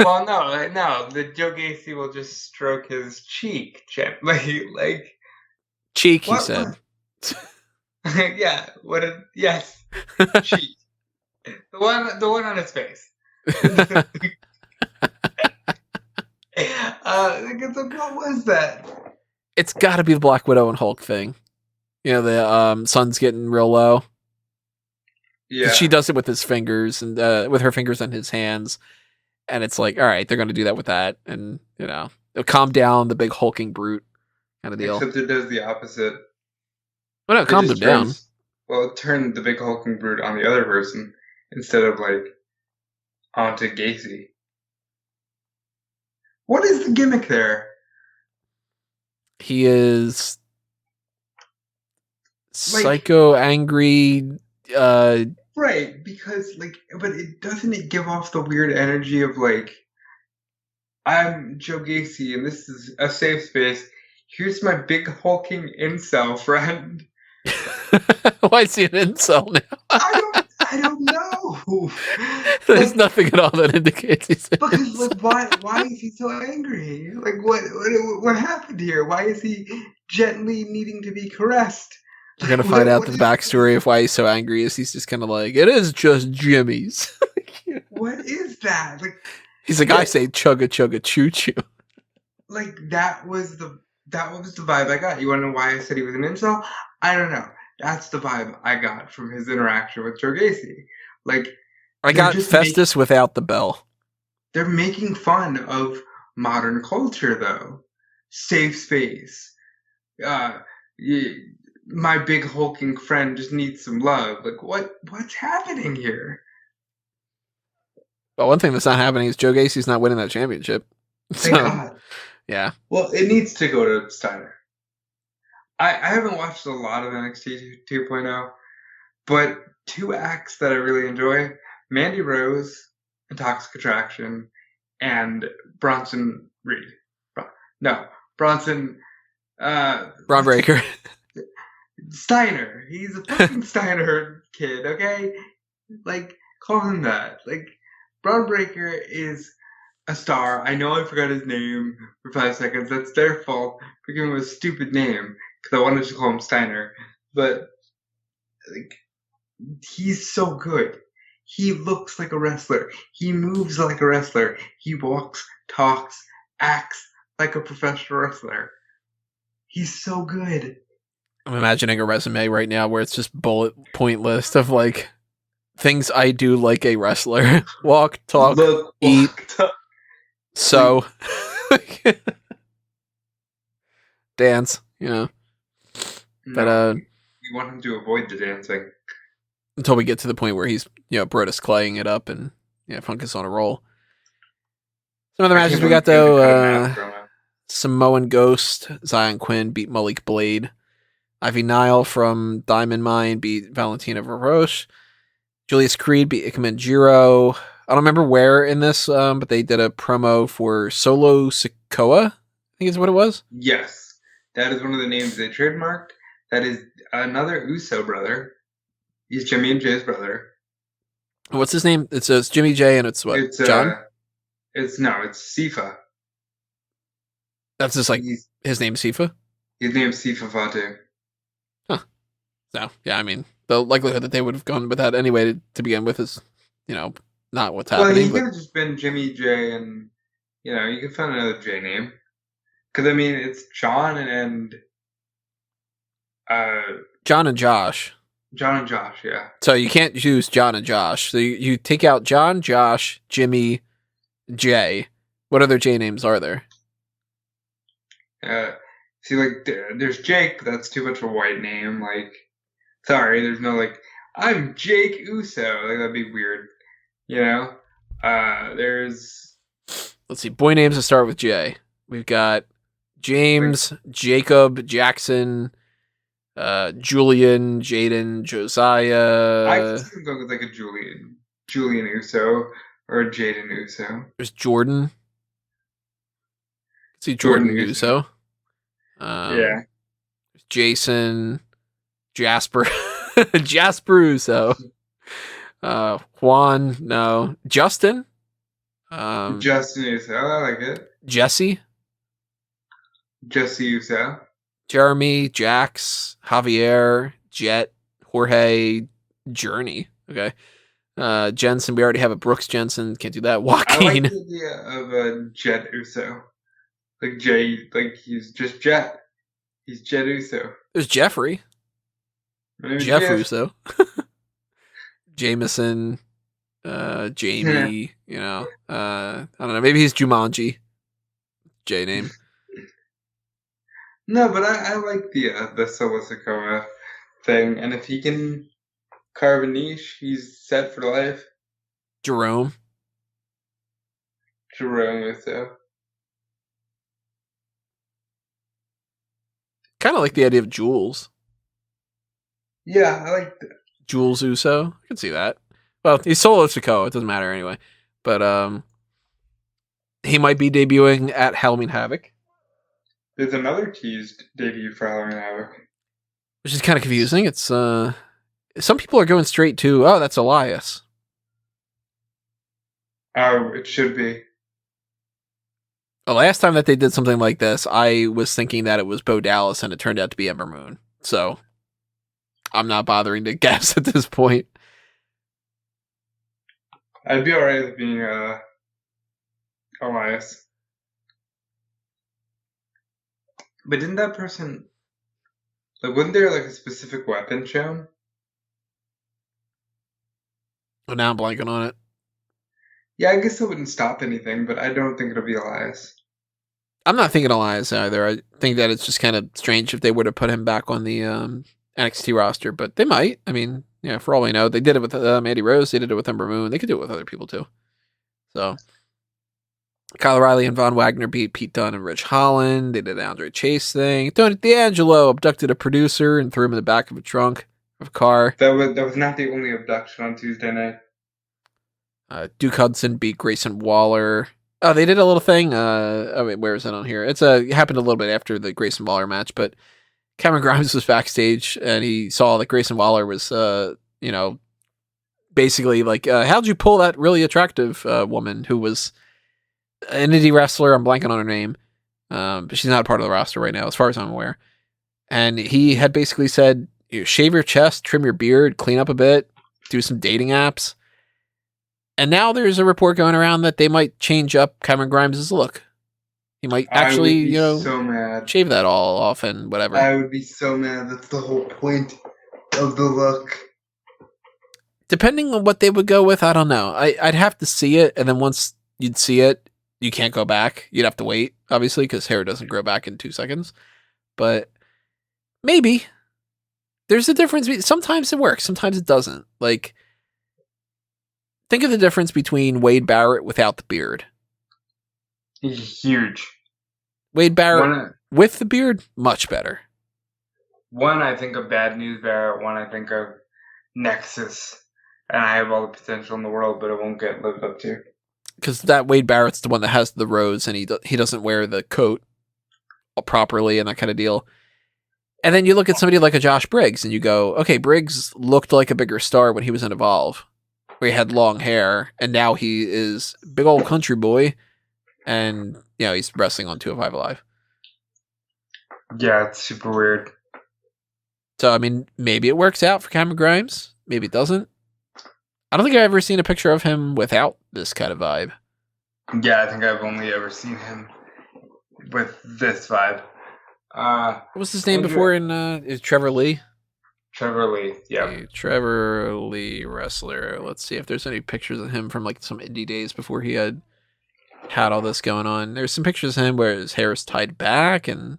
Well, no. The Joe Gacy will just stroke his cheek gently, like cheek. He said. Yeah. Yes. Cheek. The one on his face. What was that? It's got to be the Black Widow and Hulk thing. the sun's getting real low. 'Cause Yeah. she does it with his fingers and with her fingers on his hands, and it's like, all right, they're going to do that with that, and it'll calm down the big hulking brute kind of deal. Except it does the opposite. But no, it calmed him down. Well, it turned the big hulking brute on the other person instead of like onto Gacy. What is the gimmick there? He is psycho angry. Right, because but it doesn't give off the weird energy of like, I'm Joe Gacy and this is a safe space. Here's my big hulking incel friend. Why is he an incel now? I don't know. There's nothing at all that indicates he's an because incel. why is he so angry? Like what happened here? Why is he gently needing to be caressed? We're gonna find out the backstory of why he's so angry. Is he's just kind of like, it is just Jimmy's. What is that? Like he's like, I say chugga chugga choo choo. Like that was the vibe I got. You want to know why I said he was an incel? I don't know. That's the vibe I got from his interaction with Joe Gacy. Like I got Festus without the bell. They're making fun of modern culture, though. Safe space. My big hulking friend just needs some love. Like what's happening here? Well, one thing that's not happening is Joe Gacy's not winning that championship. Thank God. Yeah. Well, it needs to go to Steiner. I haven't watched a lot of NXT 2.0, but two acts that I really enjoy, Mandy Rose and Toxic Attraction, and Bronson Reed. Bronson... Braun Breaker. Steiner. He's a fucking Steiner kid, okay? Like, call him that. Like, Braun Breaker is a star. I know I forgot his name for 5 seconds. That's their fault for giving him a stupid name because I wanted to call him Steiner. But like, he's so good. He looks like a wrestler. He moves like a wrestler. He walks, talks, acts like a professional wrestler. He's so good. I'm imagining a resume right now where it's just bullet point list of like things I do like a wrestler. Walk, talk, eat. So, dance, But you want him to avoid the dancing until we get to the point where he's Brodus Claying it up and Funk is on a roll. Some of the matches we got though: Samoan Ghost, Zion Quinn beat Malik Blade. Ivy Nile from Diamond Mine beat Valentina Varosh. Julius Creed beat Ikemen Jiro. I don't remember where in this, but they did a promo for Solo Sikoa, I think is what it was. Yes. That is one of the names they trademarked. That is another Uso brother. He's Jimmy and Jay's brother. What's his name? It's Jimmy J and it's what? It's John? It's Sifa. That's just like his name's Sifa? His name's Sifa Fatu. Huh. So, yeah, I mean, the likelihood that they would have gone with that anyway to begin with is, not what's happening. Well, he could have just been Jimmy J and, you could find another J name. Because, I mean, it's John and John and Josh. John and Josh, yeah. So you can't use John and Josh. So you take out John, Josh, Jimmy, J. What other J names are there? See, like, there's Jake, but that's too much of a white name. Like, sorry, there's no, like, I'm Jake Uso. Like, that'd be weird. There's... Let's see, boy names that start with J. We've got James, Jacob, Jackson, Julian, Jaden, Josiah. I could see him go with, like, a Julian Uso or a Jaden Uso. There's Jordan. See Jordan Uso. Yeah. Jason, Jasper, Jasper Uso. Juan, no. Justin. Justin Uso, I like it. Jesse Uso. Jeremy, Jax, Javier, Jet, Jorge, Journey. Okay. Jensen, we already have a Brooks Jensen. Can't do that. Joaquin. I like the idea of a Jet Uso. Like Jay, like he's just Jet. He's Jet Uso. There's Jeffrey. Jeff Russo. Jameson, Jamie, I don't know, maybe he's Jumanji. J name. No, but I like the Solo Sikoa thing, and if he can carve a niche, he's set for life. Jerome Russo. Kind of like the idea of Jules. Yeah, I like that. Jules Uso. I can see that. Well, he's Solo Sikoa. It doesn't matter anyway. But he might be debuting at Halloween Havoc. There's another teased debut for Halloween Havoc. Which is kind of confusing. It's some people are going straight to, oh, that's Elias. Oh, it should be. The last time that they did something like this, I was thinking that it was Bo Dallas, and it turned out to be Ember Moon. So I'm not bothering to guess at this point. I'd be alright with being Elias. But didn't that person, like, wasn't there like a specific weapon shown? But now I'm blanking on it. Yeah, I guess it wouldn't stop anything, but I don't think it'll be Elias. I'm not thinking Elias either. I think that it's just kind of strange if they were to put him back on the NXT roster, but they might. I mean, yeah, for all we know, they did it with Mandy Rose. They did it with Ember Moon. They could do it with other people too. So, Kyle O'Reilly and Von Wagner beat Pete Dunne and Rich Holland. They did the Andre Chase thing. Tony D'Angelo abducted a producer and threw him in the back of a trunk of a car. That was not the only abduction on Tuesday night. Duke Hudson beat Grayson Waller. Oh, they did a little thing. Where is it on here? It happened a little bit after the Grayson Waller match, but Cameron Grimes was backstage and he saw that Grayson Waller was, basically like, how'd you pull that really attractive woman who was an indie wrestler? I'm blanking on her name, but she's not a part of the roster right now, as far as I'm aware. And he had basically said, shave your chest, trim your beard, clean up a bit, do some dating apps. And now there's a report going around that they might change up Cameron Grimes' look. He might actually, so mad. Shave that all off and whatever. I would be so mad. That's the whole point of the look. Depending on what they would go with, I don't know. I'd have to see it, and then once you'd see it, you can't go back. You'd have to wait, obviously, because hair doesn't grow back in 2 seconds. But maybe. There's a difference. Sometimes it works. Sometimes it doesn't. Like, think of the difference between Wade Barrett without the beard. Huge. Wade Barrett with the beard, much better. One, I think of Bad News Barrett. One, I think of Nexus. And I have all the potential in the world, but it won't get lived up to. Because that Wade Barrett's the one that has the rose, and he doesn't wear the coat properly and that kind of deal. And then you look at somebody like a Josh Briggs, and you go, okay, Briggs looked like a bigger star when he was in Evolve, where he had long hair, and now he is big old country boy, and he's wrestling on 205 Live. Yeah, it's super weird. So, I mean, maybe it works out for Cameron Grimes. Maybe it doesn't. I don't think I've ever seen a picture of him without this kind of vibe. Yeah, I think I've only ever seen him with this vibe. What was his name before is Trevor Lee? Trevor Lee, yeah. Okay, Trevor Lee wrestler. Let's see if there's any pictures of him from like some indie days before he had all this going on. There's some pictures of him where his hair is tied back and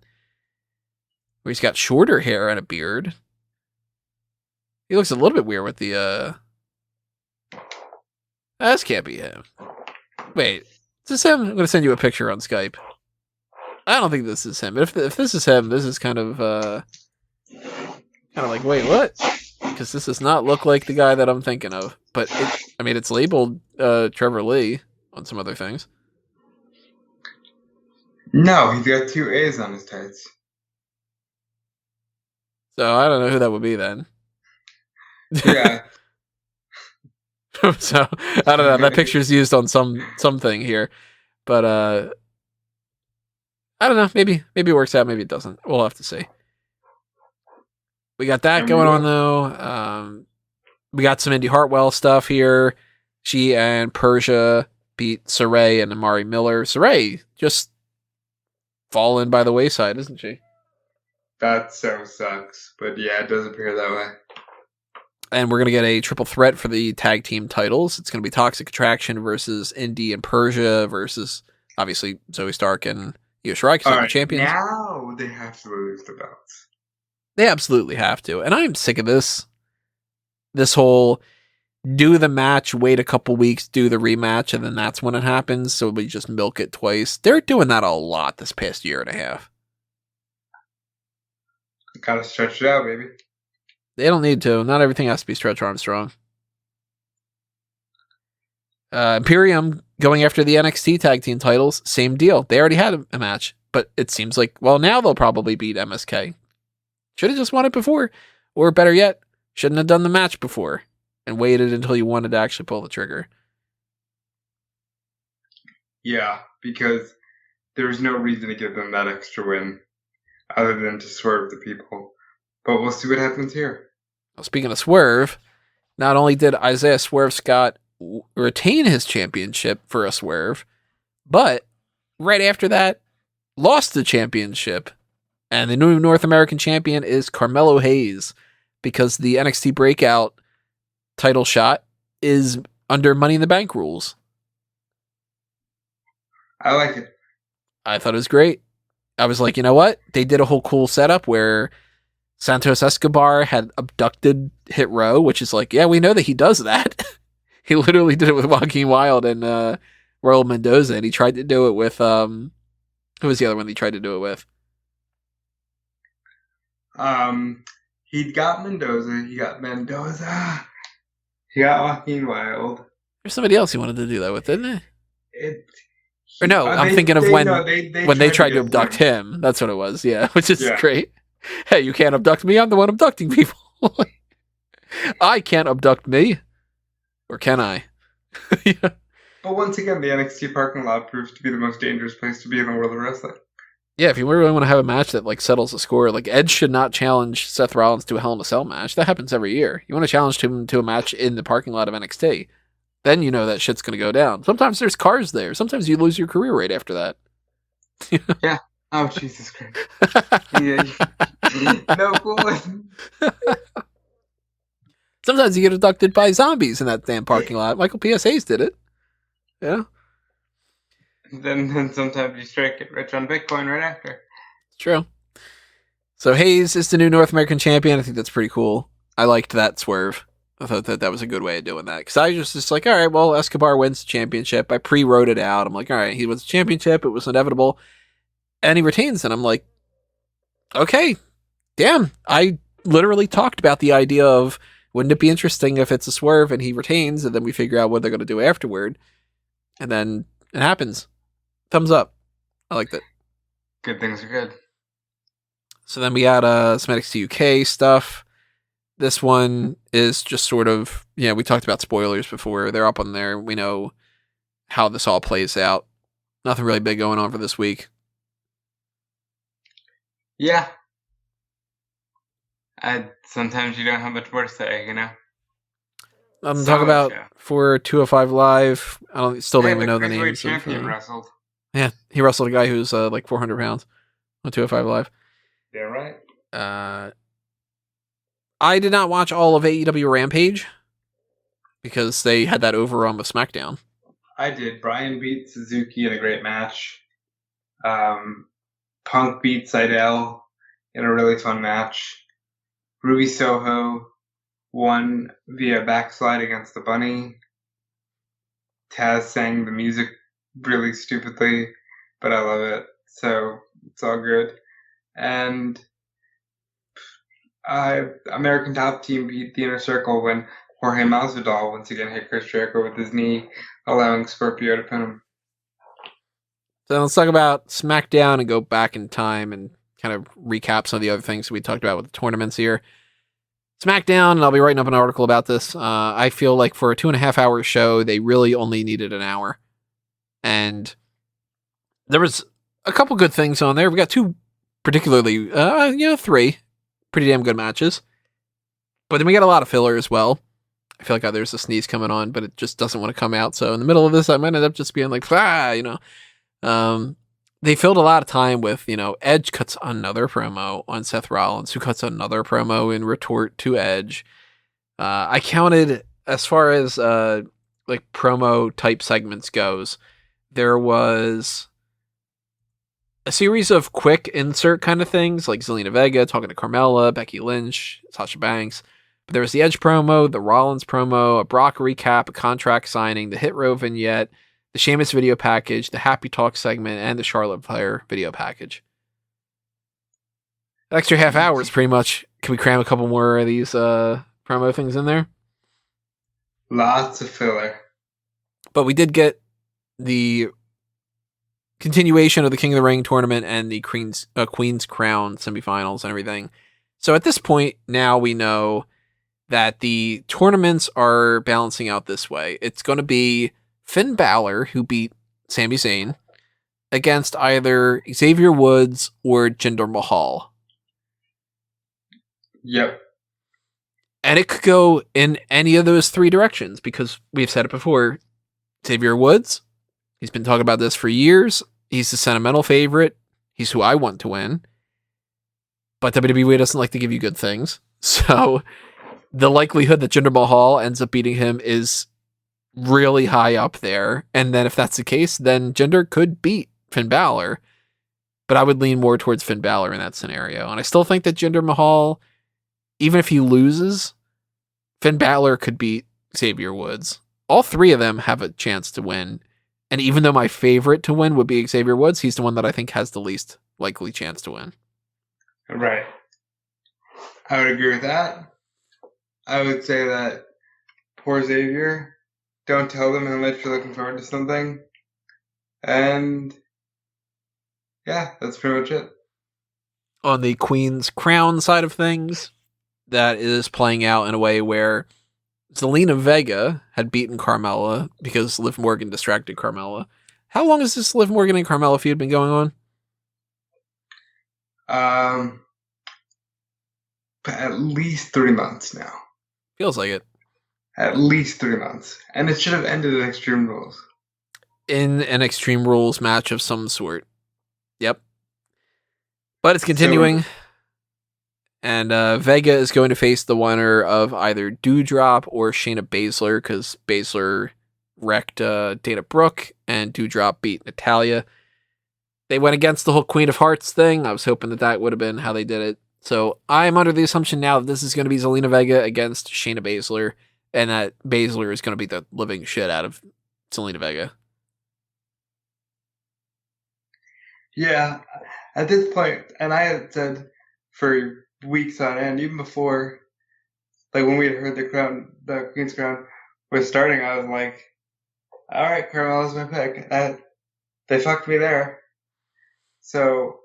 where he's got shorter hair and a beard. He looks a little bit weird with the This can't be him. Wait, is this him? I'm gonna send you a picture on Skype. I don't think this is him. But if this is him, this is kind of like, wait, what? Because this does not look like the guy that I'm thinking of. But it's labeled Trevor Lee on some other things. No, he's got 2 A's on his tights. So I don't know who that would be then. Yeah. So I don't know. That picture's used on something here, but I don't know. Maybe it works out. Maybe it doesn't. We'll have to see. We got that going on though. We got some Indy Hartwell stuff here. She and Persia beat Saray and Amari Miller. Saray just fallen by the wayside, isn't she? That so sucks. But yeah, it does appear that way. And we're going to get a triple threat for the tag team titles. It's going to be Toxic Attraction versus Indy and Persia versus, obviously, Zoe Stark and Io Shirai because they're the champions. Now they have to lose the belts. They absolutely have to. And I'm sick of this. This whole do the match, wait a couple weeks, do the rematch, and then that's when it happens. So we just milk it twice. They're doing that a lot this past year and a half. Gotta stretch it out, baby. They don't need to. Not everything has to be Stretch Armstrong. Imperium going after the NXT tag team titles, same deal. They already had a match, but it seems like, well, now they'll probably beat MSK. Should have just won it before. Or better yet, shouldn't have done the match before and waited until you wanted to actually pull the trigger. Yeah, because there's no reason to give them that extra win other than to swerve the people. But we'll see what happens here. Well, speaking of swerve, not only did Isaiah Swerve Scott retain his championship for a swerve, but right after that, lost the championship. And the new North American champion is Carmelo Hayes because the NXT Breakout title shot is under Money in the Bank rules. I like it. I thought it was great. I was like, you know what? They did a whole cool setup where Santos Escobar had abducted Hit Row, which is like, yeah, we know that he does that. He literally did it with Joaquin Wilde and Royal Mendoza, and he tried to do it with who was the other one he tried to do it with? He got Mendoza. He got Joaquin Wilde. There's somebody else he wanted to do that with, didn't he? I'm thinking of when they tried to abduct him. That's what it was, yeah, which is great. Hey, you can't abduct me. I'm the one abducting people. I can't abduct me. Or can I? Yeah. But once again, the NXT parking lot proves to be the most dangerous place to be in the world of wrestling. Yeah, if you really want to have a match that like settles the score, like Edge should not challenge Seth Rollins to a Hell in a Cell match. That happens every year. You want to challenge him to a match in the parking lot of NXT, then you know that shit's going to go down. Sometimes there's cars there. Sometimes you lose your career right after that. Yeah. Oh, Jesus Christ. Yeah. No fooling. Sometimes you get abducted by zombies in that damn parking lot. Michael P.S. Hayes did it. Yeah. Then sometimes you strike it rich on Bitcoin right after. It's true. So Hayes is the new North American champion. I think that's pretty cool. I liked that swerve. I thought that was a good way of doing that. Because I was just like, all right, well, Escobar wins the championship. I pre-wrote it out. I'm like, all right, he wins the championship. It was inevitable. And he retains. And I'm like, okay, damn. I literally talked about the idea of, wouldn't it be interesting if it's a swerve and he retains and then we figure out what they're going to do afterward. And then it happens. Thumbs up. I liked it. Good things are good. So then we got some NXT UK stuff. This one is just sort of, yeah, we talked about spoilers before. They're up on there. We know how this all plays out. Nothing really big going on for this week. Yeah. Sometimes you don't have much more to say, you know? Talk about for 205 Live. I still don't even know the names. Champion wrestled. Yeah, he wrestled a guy who's like 400 pounds on 205 Live. Yeah, right. I did not watch all of AEW Rampage because they had that overrun with SmackDown. I did. Bryan beat Suzuki in a great match. Punk beat Seidel in a really fun match. Ruby Soho won via backslide against the Bunny. Taz sang the music really stupidly, but I love it. So it's all good. And American Top Team beat the Inner Circle when Jorge Masvidal once again hit Chris Jericho with his knee, allowing Scorpio to pin him. So let's talk about SmackDown and go back in time and kind of recap some of the other things we talked about with the tournaments here. SmackDown, and I'll be writing up an article about this. I feel like for a 2.5 hour show, they really only needed an hour. And there was a couple good things on there. We got two particularly, three pretty damn good matches. But then we got a lot of filler as well. I feel like there's a sneeze coming on, but it just doesn't want to come out. So in the middle of this, I might end up just being like, they filled a lot of time with, Edge cuts another promo on Seth Rollins, who cuts another promo in retort to Edge. I counted, as far as like promo type segments goes, there was a series of quick insert kind of things, like Zelina Vega talking to Carmella, Becky Lynch, Sasha Banks. But there was the Edge promo, the Rollins promo, a Brock recap, a contract signing, the Hit Row vignette, the Sheamus video package, the Happy Talk segment, and the Charlotte Flair video package. Extra half hours, pretty much. Can we cram a couple more of these promo things in there? Lots of filler. But we did get the continuation of the King of the Ring tournament and the Queen's Crown semifinals and everything. So at this point, now we know that the tournaments are balancing out this way. It's going to be Finn Balor, who beat Sami Zayn, against either Xavier Woods or Jinder Mahal. Yep. And it could go in any of those three directions, because we've said it before. Xavier Woods, he's been talking about this for years. He's the sentimental favorite. He's who I want to win. But WWE doesn't like to give you good things. So the likelihood that Jinder Mahal ends up beating him is really high up there. And then if that's the case, then Jinder could beat Finn Balor. But I would lean more towards Finn Balor in that scenario. And I still think that Jinder Mahal, even if he loses, Finn Balor could beat Xavier Woods. All three of them have a chance to win. And even though my favorite to win would be Xavier Woods, he's the one that I think has the least likely chance to win. Right. I would agree with that. I would say that poor Xavier, don't tell them how much you're looking forward to something. And yeah, that's pretty much it. On the Queen's Crown side of things, that is playing out in a way where Zelina Vega had beaten Carmella because Liv Morgan distracted Carmella. How long has this Liv Morgan and Carmella feud been going on? At least 3 months now. Feels like it. At least 3 months. And it should have ended in Extreme Rules. In an Extreme Rules match of some sort. Yep. But it's continuing. And Vega is going to face the winner of either Doudrop or Shayna Baszler, because Baszler wrecked Dana Brooke and Doudrop beat Natalya. They went against the whole Queen of Hearts thing. I was hoping that that would have been how they did it. So I'm under the assumption now that this is going to be Zelina Vega against Shayna Baszler, and that Baszler is going to beat the living shit out of Zelina Vega. Yeah, at this point, and I had said for weeks on end, even before, like when we had heard the Queen's Crown was starting, I was like, all right, Carmella's my pick. They fucked me there. So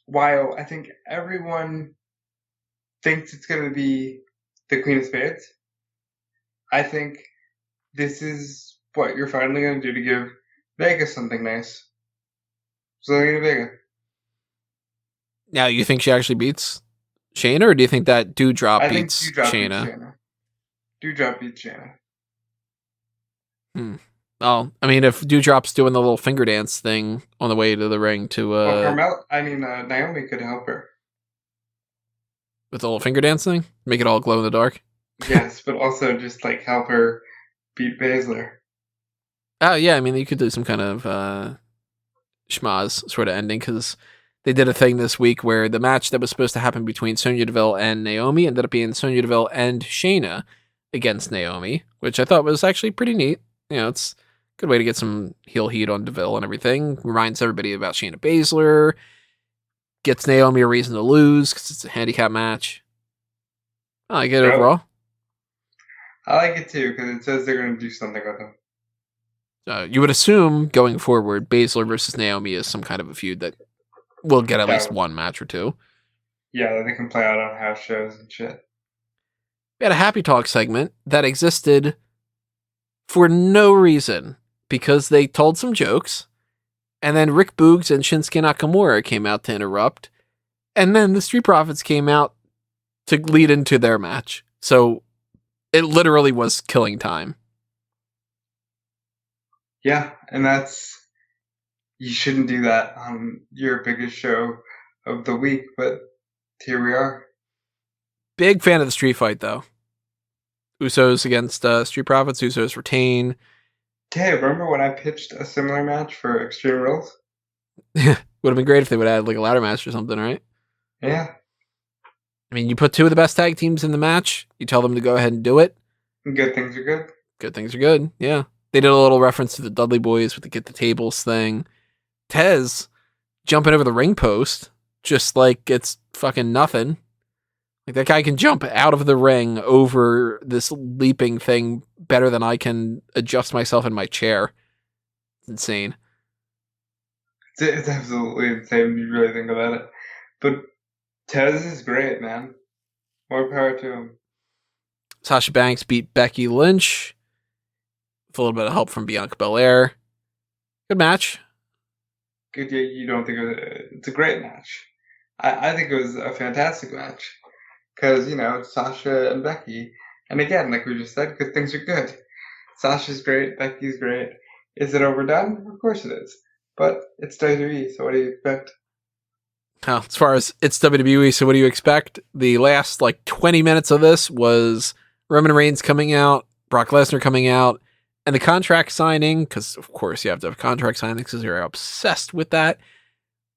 while I think everyone thinks it's going to be the Queen of Spades, I think this is what you're finally going to do to give Vegas something nice. Zelina Vega. Now, you think she actually beats Shayna, or do you think that Doudrop beats Shayna? Doudrop beats Shayna. Well, I mean, if Doudrop's doing the little finger dance thing on the way to the ring to... Naomi could help her. With the little finger dance thing? Make it all glow in the dark? Yes, but also just, like, help her beat Baszler. Oh, yeah, I mean, you could do some kind of schmaz sort of ending, because they did a thing this week where the match that was supposed to happen between Sonya Deville and Naomi ended up being Sonya Deville and Shayna against Naomi, which I thought was actually pretty neat. You know, it's a good way to get some heel heat on Deville and everything. Reminds everybody about Shayna Baszler. Gets Naomi a reason to lose because it's a handicap match. I like it overall. I like it too because it says they're going to do something with them. You would assume going forward, Baszler versus Naomi is some kind of a feud that will get at least one match or two. Yeah, they can play out on house shows and shit. We had a Happy Talk segment that existed for no reason, because they told some jokes, and then Rick Boogs and Shinsuke Nakamura came out to interrupt, and then the Street Profits came out to lead into their match. So it literally was killing time. Yeah, and you shouldn't do that on your biggest show of the week, but here we are. Big fan of the street fight, though. Usos against Street Profits. Usos retain. Hey, remember when I pitched a similar match for Extreme Rules? Would have been great if they would have had like a ladder match or something, right? Yeah. I mean, you put two of the best tag teams in the match. You tell them to go ahead and do it. Good things are good. Good things are good. Yeah. They did a little reference to the Dudley Boys with the get the tables thing. Tez jumping over the ring post just like it's fucking nothing. Like that guy can jump out of the ring over this leaping thing better than I can adjust myself in my chair. It's insane. It's absolutely insane when you really think about it. But Tez is great, man. More power to him. Sasha Banks beat Becky Lynch with a little bit of help from Bianca Belair. Good match. Good, you don't think it's a great match. I think it was a fantastic match. Because, it's Sasha and Becky. And again, like we just said, good things are good. Sasha's great, Becky's great. Is it overdone? Of course it is. But it's WWE, so what do you expect? Well, as far as it's WWE, so what do you expect? The last 20 minutes of this was Roman Reigns coming out, Brock Lesnar coming out, and the contract signing, because of course you have to have contract signings because you're obsessed with that,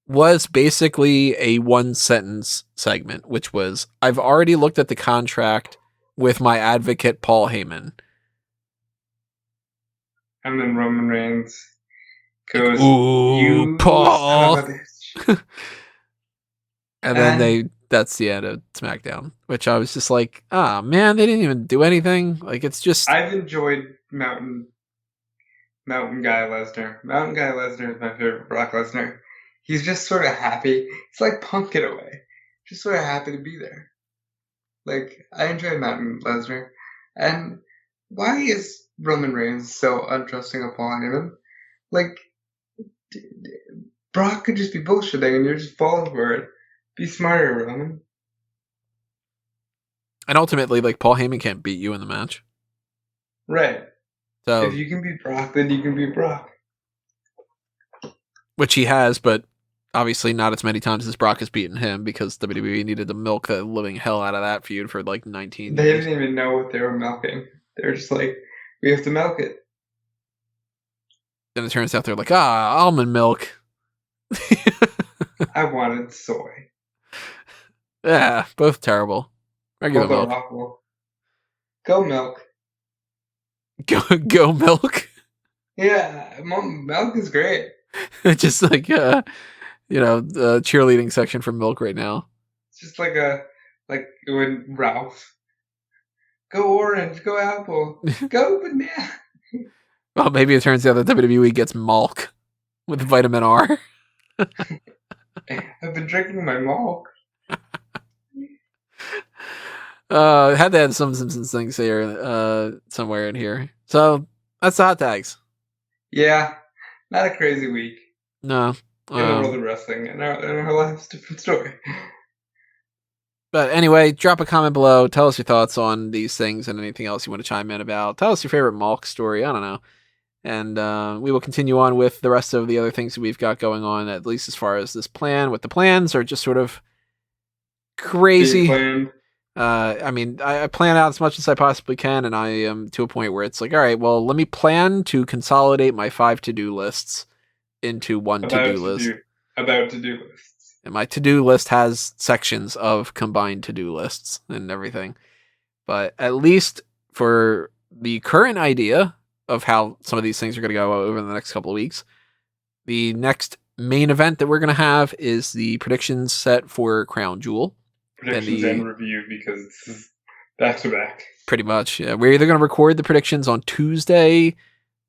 was basically a one-sentence segment, which was, I've already looked at the contract with my advocate, Paul Heyman. And then Roman Reigns goes, ooh, you Paul. son of a bitch. And then that's the end of SmackDown, which I was just like, man, they didn't even do anything. Like, it's just... I've enjoyed Mountain Guy Lesnar. Mountain Guy Lesnar is my favorite Brock Lesnar. He's just sort of happy. It's like Punk in a way. Just sort of happy to be there. Like, I enjoy Mountain Lesnar. And why is Roman Reigns so untrusting of Paul Heyman? Like, Brock could just be bullshitting and you're just falling for it. Be smarter, Roman. And ultimately, Paul Heyman can't beat you in the match. Right. So, if you can beat Brock, then you can beat Brock. Which he has, but obviously not as many times as Brock has beaten him because WWE needed to milk the living hell out of that feud for 19 They years. didn't even know what they were milking. They were just like, we have to milk it. Then it turns out they're like, almond milk. I wanted soy. Yeah, both terrible. Regular milk. Rockwell. Go milk. Go milk. Yeah, milk is great. Just the cheerleading section for milk right now. It's just like when Ralph. Go orange, go apple, go banana. Well, maybe it turns out that WWE gets milk with vitamin R. I've been drinking my milk. Had to add some Simpsons things here, somewhere in here. So that's the hot tags. Yeah, not a crazy week. No. In the world of wrestling, and our life's a different story. But anyway, drop a comment below. Tell us your thoughts on these things and anything else you want to chime in about. Tell us your favorite Malk story. I don't know. And we will continue on with the rest of the other things that we've got going on, at least as far as this plan. What the plans are just sort of crazy. I plan out as much as I possibly can, and I am to a point where it's like, all right, well, let me plan to consolidate my 5 to-do lists into one to-do list. About to-do lists. And my to-do list has sections of combined to-do lists and everything. But at least for the current idea of how some of these things are going to go over the next couple of weeks, the next main event that we're going to have is the predictions set for Crown Jewel. Predictions and review, because it's back-to-back. Pretty much, yeah. We're either going to record the predictions on Tuesday,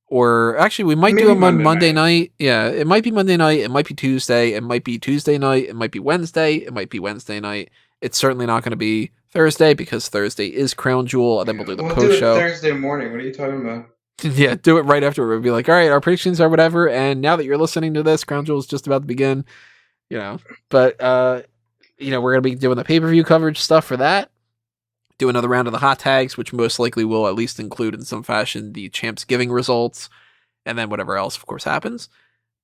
or actually we might do them on Monday night. Yeah, it might be Monday night, it might be Tuesday, it might be Tuesday night, it might be Wednesday, it might be Wednesday night. It's certainly not going to be Thursday, because Thursday is Crown Jewel, and then we'll do the post show. Thursday morning, what are you talking about? Yeah, do it right after. We'll be like, all right, our predictions are whatever, and now that you're listening to this, Crown Jewel is just about to begin. But we're going to be doing the pay-per-view coverage stuff for that. Do another round of the hot tags, which most likely will at least include in some fashion the Champs Giving results, and then whatever else, of course, happens.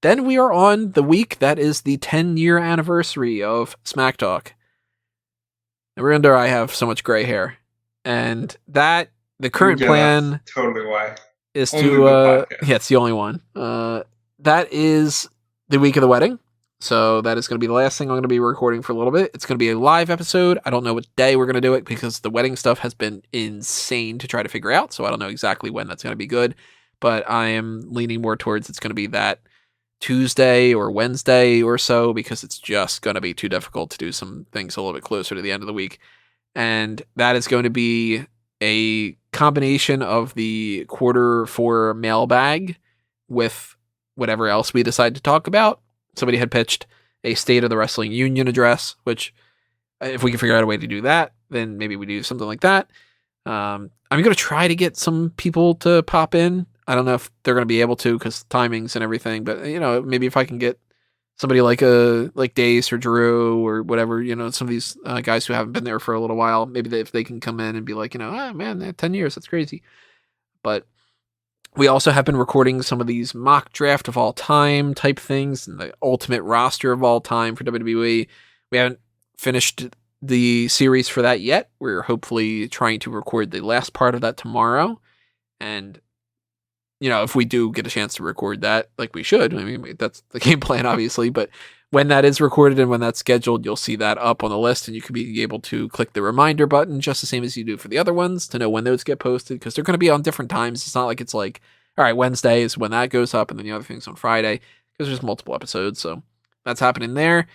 Then we are on the week that is the 10-year anniversary of Smack Talk. No wonder I have so much gray hair. And that the current plan that's totally why. is Only to the podcast. yeah, it's the only one. That is the week of the wedding. So that is going to be the last thing I'm going to be recording for a little bit. It's going to be a live episode. I don't know what day we're going to do it because the wedding stuff has been insane to try to figure out. So I don't know exactly when that's going to be good, but I am leaning more towards it's going to be that Tuesday or Wednesday or so because it's just going to be too difficult to do some things a little bit closer to the end of the week. And that is going to be a combination of the Q4 mailbag with whatever else we decide to talk about. Somebody had pitched a State of the Wrestling Union address, which if we can figure out a way to do that, then maybe we do something like that. I'm going to try to get some people to pop in. I don't know if they're going to be able to because timings and everything, but maybe if I can get somebody like Dace or Drew or whatever, some of these guys who haven't been there for a little while, maybe if they can come in and be like, oh man, 10 years, that's crazy. But we also have been recording some of these mock draft of all time type things and the ultimate roster of all time for WWE. We haven't finished the series for that yet. We're hopefully trying to record the last part of that tomorrow. And, if we do get a chance to record that, like we should, I mean, that's the game plan, obviously. But when that is recorded and when that's scheduled, you'll see that up on the list and you can be able to click the reminder button just the same as you do for the other ones to know when those get posted because they're going to be on different times. It's not like it's like, all right, Wednesday is when that goes up and then the other thing's on Friday because there's multiple episodes. So that's happening there.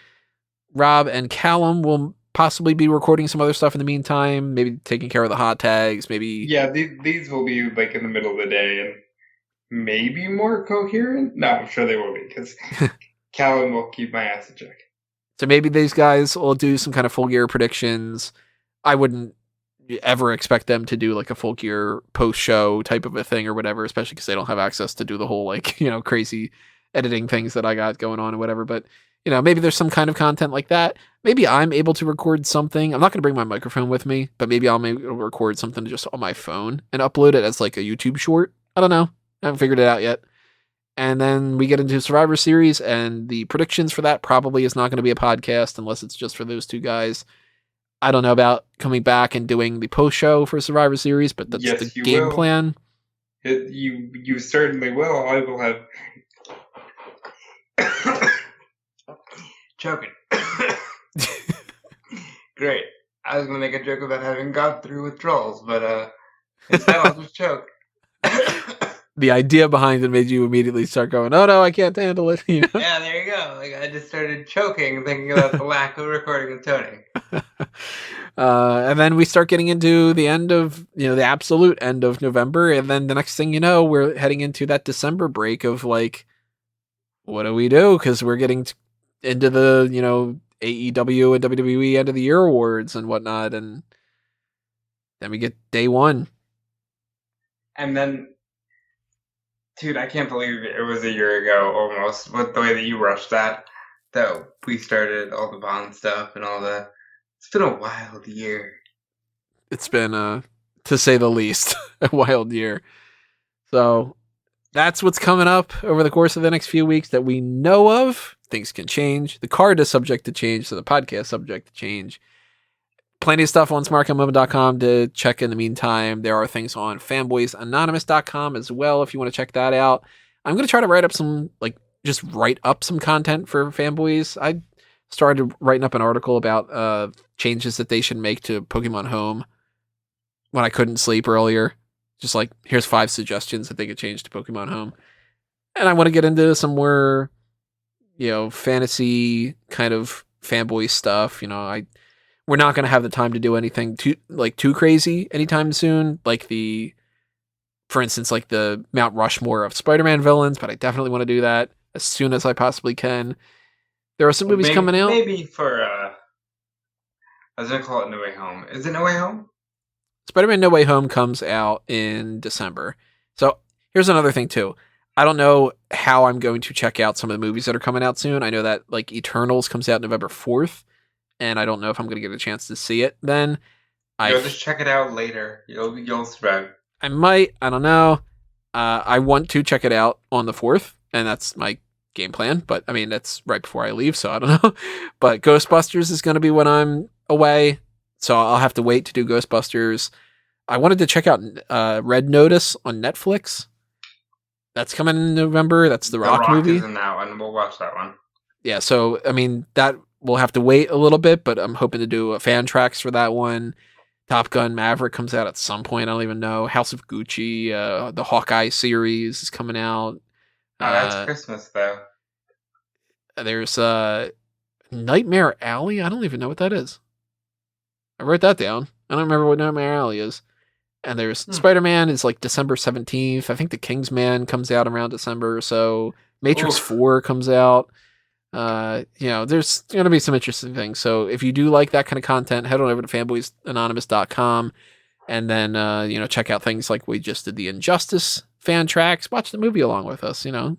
Rob and Callum will possibly be recording some other stuff in the meantime, maybe taking care of the hot tags, maybe. Yeah, these will be like in the middle of the day and maybe more coherent. No, I'm sure they will be because Callum will keep my ass in check. So maybe these guys will do some kind of Full Gear predictions. I wouldn't ever expect them to do like a Full Gear post-show type of a thing or whatever, especially because they don't have access to do the whole crazy editing things that I got going on or whatever. But maybe there's some kind of content like that. Maybe I'm able to record something. I'm not going to bring my microphone with me, but maybe I'll record something just on my phone and upload it as like a YouTube short. I don't know. I haven't figured it out yet. And then we get into Survivor Series, and the predictions for that probably is not going to be a podcast unless it's just for those two guys. I don't know about coming back and doing the post-show for Survivor Series, but that's the game plan. You certainly will. I will have... Choking. Great. I was going to make a joke about having gone through withdrawals, but instead I'll just choke. The idea behind it made you immediately start going, oh no, I can't handle it. Yeah, there you go. Like I just started choking thinking about the lack of recording with Tony. And then we start getting into the end of, the absolute end of November. And then the next thing you know, we're heading into that December break of like, what do we do? Because we're getting into the, AEW and WWE end of the year awards and whatnot. And then we get day one. And then, dude, I can't believe it was a year ago almost, with the way that you rushed that we started all the Bond stuff and all the... It's been a wild year. It's been, to say the least, a wild year. So that's what's coming up over the course of the next few weeks that we know of. Things can change. The card is subject to change, so the podcast is subject to change. Plenty of stuff on smarkandmoment.com to check in the meantime. There are things on fanboysanonymous.com as well if you want to check that out. I'm going to try to write up some content for fanboys. I started writing up an article about changes that they should make to Pokemon Home when I couldn't sleep earlier. Just like, here's 5 suggestions that they could change to Pokemon Home. And I want to get into some more, fantasy kind of fanboy stuff. We're not going to have the time to do anything too crazy anytime soon. For instance, the Mount Rushmore of Spider-Man villains, but I definitely want to do that as soon as I possibly can. There are some movies coming out. Maybe for, I was going to call it No Way Home. Is it No Way Home? Spider-Man No Way Home comes out in December. So here's another thing too. I don't know how I'm going to check out some of the movies that are coming out soon. I know that Eternals comes out November 4th. And I don't know if I'm going to get a chance to see it then. You'll just check it out later. You'll survive. I might. I don't know. I want to check it out on the 4th, and that's my game plan. But, I mean, that's right before I leave, so I don't know. But Ghostbusters is going to be when I'm away, so I'll have to wait to do Ghostbusters. I wanted to check out Red Notice on Netflix. That's coming in November. That's the Rock movie. Is in that one. We'll watch that one. Yeah, so I mean that we'll have to wait a little bit, but I'm hoping to do a fan tracks for that one. Top Gun Maverick comes out at some point. I don't even know. House of Gucci, the Hawkeye series is coming out. Oh, that's Christmas though. There's Nightmare Alley. I don't even know what that is. I wrote that down. I don't remember what Nightmare Alley is. And there's Spider-Man is like December 17th. I think The Kingsman comes out around December or so. Matrix 4 comes out. There's going to be some interesting things. So if you do like that kind of content, head on over to fanboysanonymous.com and then, check out things like we just did the Injustice fan tracks. Watch the movie along with us. You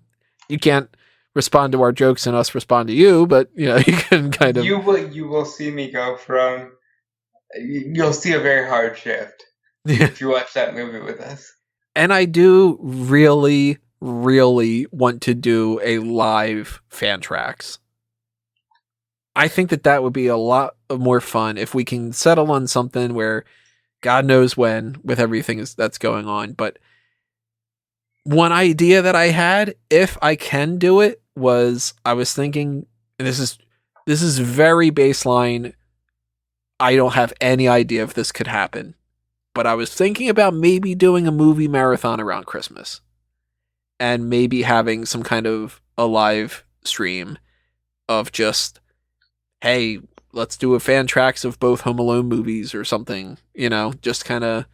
can't respond to our jokes and us respond to you, but, you can kind of... You will see me go from... You'll see a very hard shift if you watch that movie with us. And I do really, really want to do a live fan tracks. I think that would be a lot more fun if we can settle on something where God knows when with everything that's going on. But one idea that I had, if I can do it, was I was thinking, and this is very baseline. I don't have any idea if this could happen, but I was thinking about maybe doing a movie marathon around Christmas and maybe having some kind of a live stream of just, hey, let's do a fan tracks of both Home Alone movies or something, just kind of,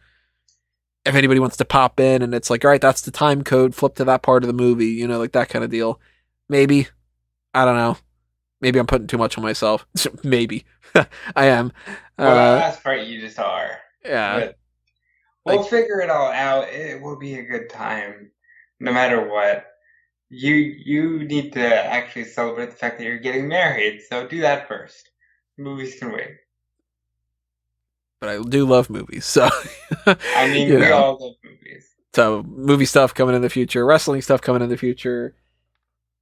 if anybody wants to pop in and it's like, all right, that's the time code, flip to that part of the movie, like that kind of deal. Maybe, I don't know. Maybe I'm putting too much on myself. Maybe. I am. Well, that's part you just are. Yeah. But we'll figure it all out. It will be a good time, no matter what. You need to actually celebrate the fact that you're getting married, so do that first. Movies can wait. But I do love movies, so... I mean, we all love movies. So, movie stuff coming in the future, wrestling stuff coming in the future...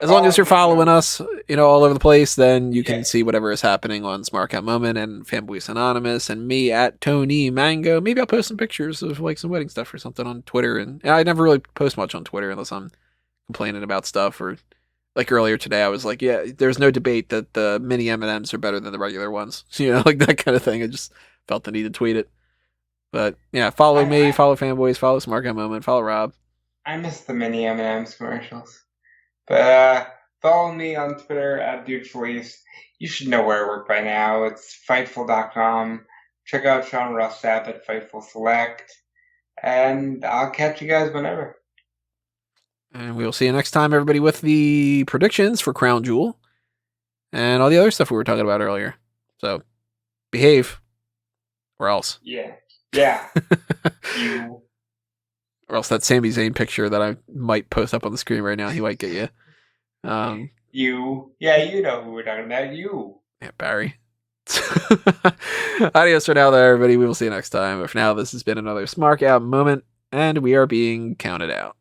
As long as you're following us, all over the place, then you can see whatever is happening on Smark at Moment and Fanboys Anonymous and me at Tony Mango. Maybe I'll post some pictures of some wedding stuff or something on Twitter. And I never really post much on Twitter unless I'm complaining about stuff. Or like earlier today, I was like, yeah, there's no debate that the mini M&Ms are better than the regular ones. Like that kind of thing. I just felt the need to tweet it. But yeah, follow me, follow Fanboys, follow Smark at Moment, follow Rob. I miss the mini M&Ms commercials. But follow me on Twitter at DudeFleece. You should know where I work by now. It's Fightful.com. Check out Sean Rustap at Fightful Select. And I'll catch you guys whenever. And we'll see you next time, everybody, with the predictions for Crown Jewel and all the other stuff we were talking about earlier. So, behave. Or else. Yeah. Yeah. You. Or else that Sami Zayn picture that I might post up on the screen right now, he might get you. You. Yeah, you know who we're talking about. You. Yeah, Barry. Adios for now, there, everybody. We will see you next time. But for now, this has been another Smark Out moment, and we are being counted out.